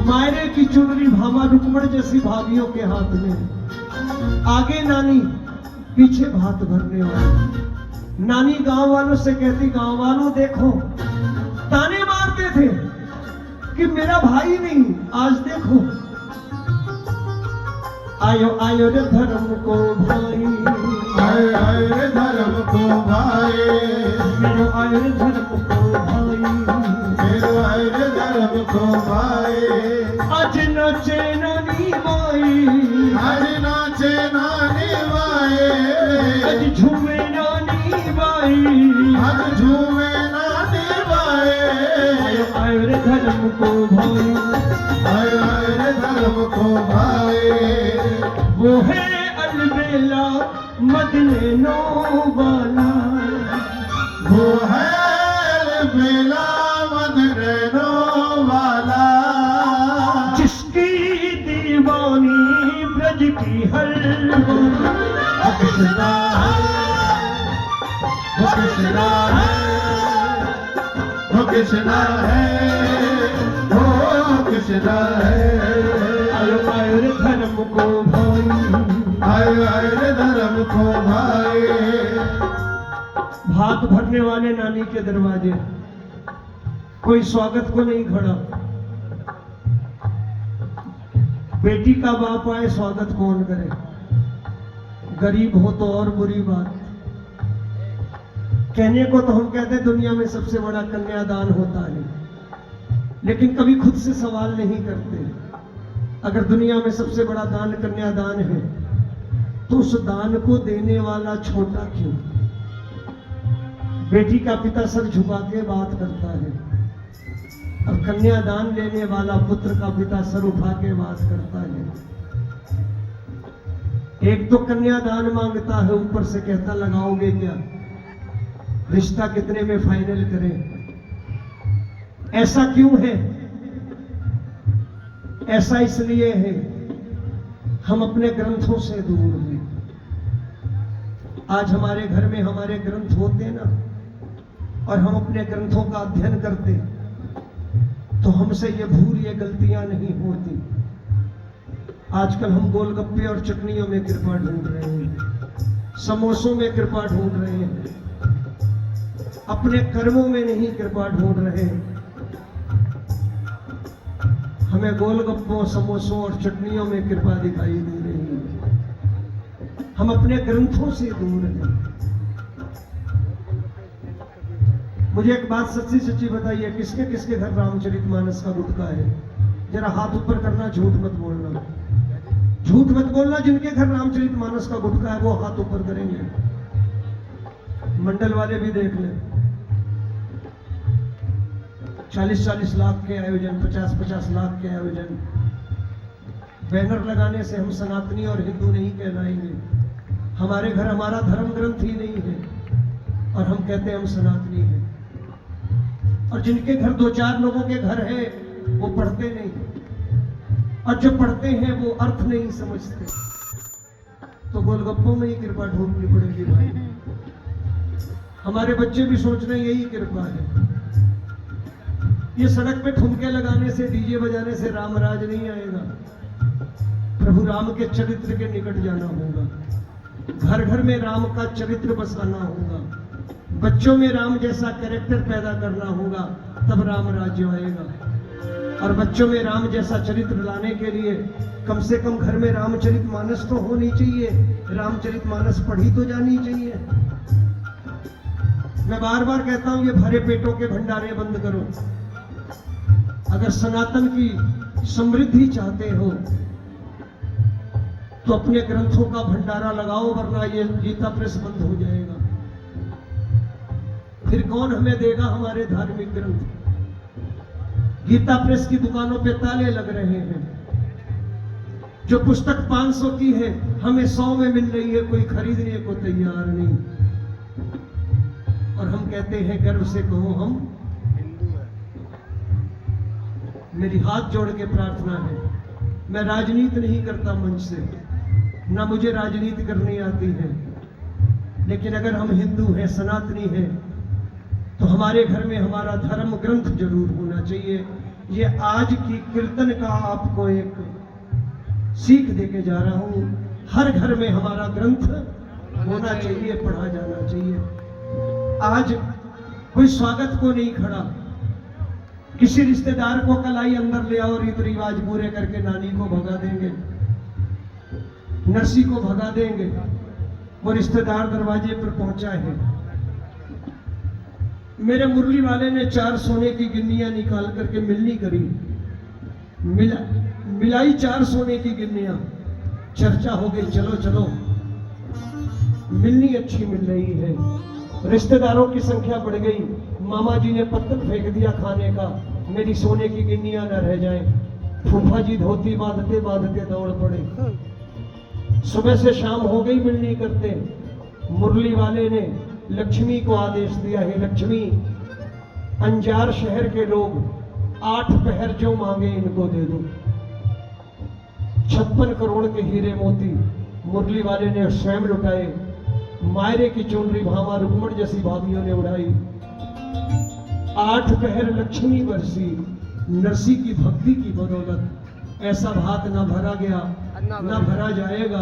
मायरे की चुनरी भामा रुक्मण जैसी भाभियों के हाथ में, आगे नानी पीछे भात भरने वाली। नानी गांव वालों से कहती गांव वालों देखो, ताने मारते थे कि मेरा भाई नहीं, आज देखो आयो आयो रे धर्म को भाई। आए आए रे धर्म को भाई, मेरो आए रे धर्म को भाई, मेरो आए रे धर्म को भाई। आज नाचे नानी माई, आज नाचे नानी माए, आज झूमे नानी माई, आज झूमे नानी माए। आए रे धर्म को भाई, आए आए रे धर्म को भाई। वो है अलबेला मदलेनो वाला, वो है बेला मन रहनो वाला, जिसकी दीवानी ब्रज की हर वो कृष्णा है, वो कृष्णा है, वो कृष्णा है, वो कृष्णा है। आयो आयो रे धर्म को भाई, आए आए रे धर्म को भाई। भात भरने वाले नानी के दरवाजे, कोई स्वागत को नहीं खड़ा। बेटी का बाप आए, स्वागत कौन करे? गरीब हो तो और बुरी बात। कहने को तो हम कहते हैं दुनिया में सबसे बड़ा कन्यादान होता है, लेकिन कभी खुद से सवाल नहीं करते। अगर दुनिया में सबसे बड़ा दान कन्यादान है, तो उस दान को देने वाला छोटा क्यों? बेटी का पिता सर झुका के बात करता है, और कन्यादान लेने वाला पुत्र का पिता सर उठा के बात करता है। एक तो कन्यादान मांगता है, ऊपर से कहता लगाओगे क्या, रिश्ता कितने में फाइनल करें? ऐसा क्यों है? ऐसा इसलिए है हम अपने ग्रंथों से दूर हैं। आज हमारे घर में हमारे ग्रंथ होते ना, और हम अपने ग्रंथों का अध्ययन करते, तो हमसे ये भूल ये गलतियां नहीं होती। आजकल हम गोलगप्पे और चटनियों में कृपा ढूंढ रहे हैं, समोसों में कृपा ढूंढ रहे हैं, अपने कर्मों में नहीं कृपा ढूंढ रहे हैं। हमें गोलगप्पों, समोसों और चटनियों में कृपा दिखाई दे रही है। हम अपने ग्रंथों से दूर हैं। मुझे एक बात सच्ची सच्ची बताइए, किसके किसके घर रामचरितमानस का गुटका है? जरा हाथ ऊपर करना, झूठ मत बोलना, झूठ मत बोलना। जिनके घर रामचरितमानस का गुटका है वो हाथ ऊपर करेंगे। मंडल वाले भी देख लें। 40-40 लाख के आयोजन, 50-50 लाख के आयोजन, बैनर लगाने से हम सनातनी और हिंदू नहीं कहलाएंगे। हमारे घर हमारा धर्म ग्रंथ ही नहीं है, और हम कहते हैं हम सनातनी हैं। और जिनके घर 2-4 लोगों के घर है, वो पढ़ते नहीं, और जो पढ़ते हैं वो अर्थ नहीं समझते। तो गोलगप्पों में ही कृपा ढूंढनी पड़ेगी भाई। हमारे बच्चे भी सोच रहे हैं यही कृपा है। ये सड़क पे ठुमके लगाने से, डीजे बजाने से राम राज नहीं आएगा। प्रभु राम के चरित्र के निकट जाना होगा, घर घर में राम का चरित्र बसाना होगा, बच्चों में राम जैसा कैरेक्टर पैदा करना होगा, तब राम राज्य आएगा। और बच्चों में राम जैसा चरित्र लाने के लिए कम से कम घर में रामचरितमानस तो होनी चाहिए, रामचरितमानस पढ़ी तो जानी चाहिए। मैं बार बार कहता हूं, ये भरे पेटों के भंडारे बंद करो। अगर सनातन की समृद्धि चाहते हो तो अपने ग्रंथों का भंडारा लगाओ, वरना ये गीता प्रेस बंद हो जाएगा। फिर कौन हमें देगा हमारे धार्मिक ग्रंथ? गीता प्रेस की दुकानों पे ताले लग रहे हैं। जो पुस्तक 500 की है, हमें 100 में मिल रही है, कोई खरीदने को तैयार नहीं। और हम कहते हैं गर्व से कहो हम हिंदू हैं। मेरी हाथ जोड़ के प्रार्थना है, मैं राजनीति नहीं करता मंच से, ना मुझे राजनीति करनी आती है, लेकिन अगर हम हिंदू हैं, सनातनी हैं, तो हमारे घर में हमारा धर्म ग्रंथ जरूर होना चाहिए। ये आज की कीर्तन का आपको एक सीख देके जा रहा हूं। हर घर में हमारा ग्रंथ होना चाहिए, पढ़ा जाना चाहिए। आज कोई स्वागत को नहीं खड़ा, किसी रिश्तेदार को कलाई अंदर ले आओ, रीत रिवाज पूरे करके नानी को भगा देंगे, नरसी को भगा देंगे, वो रिश्तेदार दरवाजे पर पहुंचा है। मेरे मुरली वाले ने 4 सोने की गिन्नियां निकाल करके मिलनी करी, मिलाई 4 सोने की गिन्नियां। चर्चा हो गई, चलो चलो मिलनी अच्छी मिल रही है। रिश्तेदारों की संख्या बढ़ गई। मामा जी ने पत्थर फेंक दिया खाने का, मेरी सोने की गिन्नियां न रह जाएं। फूफा जी धोती बांधते बांधते दौड़ पड़े। सुबह से शाम हो गई, मिलनी करते। मुरली वाले ने लक्ष्मी को आदेश दिया, हे लक्ष्मी, अंजार शहर के लोग 8 पहर जो मांगे इनको दे दो। 56 करोड़ के हीरे मोती मुरली वाले ने स्वयं लुटाए। मायरे की चुनरी भामा रुक्मण जैसी भाभियों ने उड़ाई। 8 पहर लक्ष्मी बरसी, नरसी की भक्ति की बदौलत ऐसा भात ना भरा गया ना भरा जाएगा।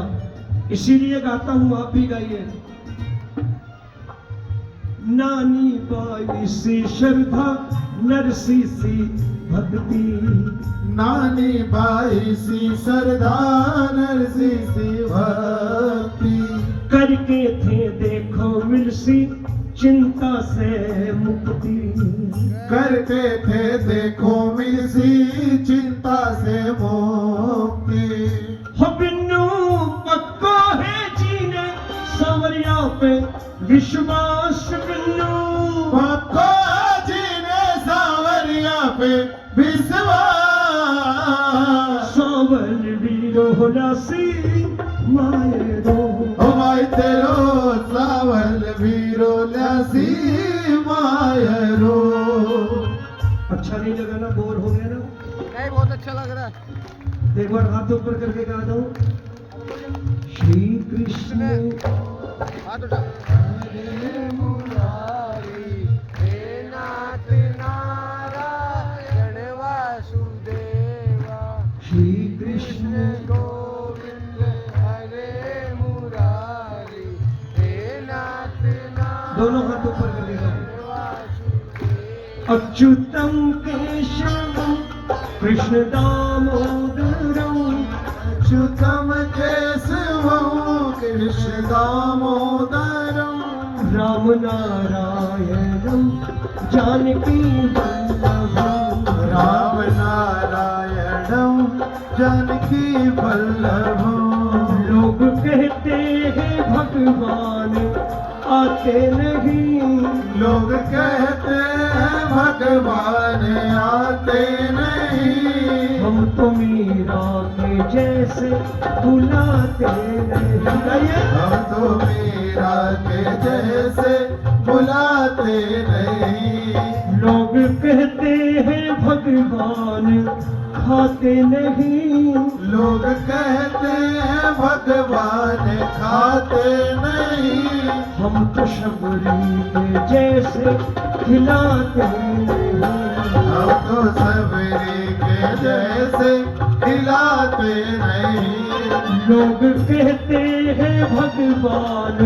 इसीलिए गाता हूं, आप भी गाइए। नानी बाई सी श्रद्धा, नरसी सी भक्ति, नानी बाई सी सरदा, नरसी सी भक्ति, करके थे देखो मिलसी चिंता से मुक्ति। करते थे देखो मिलसी चिंता से मुक्ति। हो बिन्नू पक्का है जीने संवरिया पे विश्वास। बिन्नू पक्का जीने सांवरिया पे विश्वास। सावल वीरो लासी मायरो, ओ माय तेरो सावल वीरो लासी मायरो। अच्छा नहीं लगा ना, बोर हो गया ना? नहीं, बहुत अच्छा लग रहा है। एक बार हाथ ऊपर करके गा दो। श्री कृष्ण हाथ उठा। हरे मुरारी, हे नाथ नारायण वासुदेवा, श्री कृष्ण गोविंद हरे मुरारी, हे नाथ नारायण दोनों हाथ ऊपर करके गाओ। वासुदेवा। अच्युतम केशवम कृष्ण दामोदरम, अच्युतम केशवं कृष्ण दामोदरं, राम नारायणम जानकी वल्लभम। राम नारायणं जानकी वल्लभं। लोग कहते हैं भगवान आते नहीं, लोग कहते हैं भगवान आते नहीं। हम तो मीरा के जैसे बुलाते नहीं। गाइए। हम तो मीरा के जैसे बुलाते नहीं। लोग कहते हैं भगवान खाते नहीं, लोग कहते हैं भगवान खाते नहीं। हम तो शबरी के जैसे खिलाते नहीं। हम तो सबरी के जैसे खिलाते नहीं। लोग कहते हैं भगवान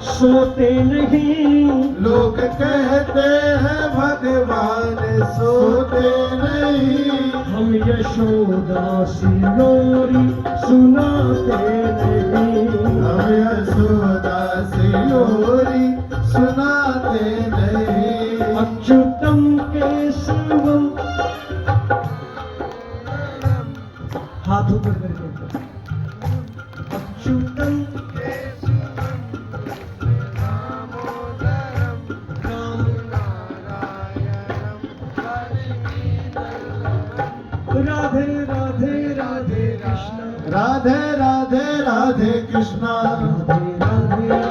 सोते नहीं, लोग कहते हैं भगवान सोते नहीं। हम यशोदा सी लोरी सुनाते नहीं। हम यशोदा सी लोरी सुनाते नहीं। अच्युतम केशवम, हाथ ऊपर करके अच्युतम राधे राधे राधे कृष्ण, राधे राधे राधे कृष्णा, राधे राधे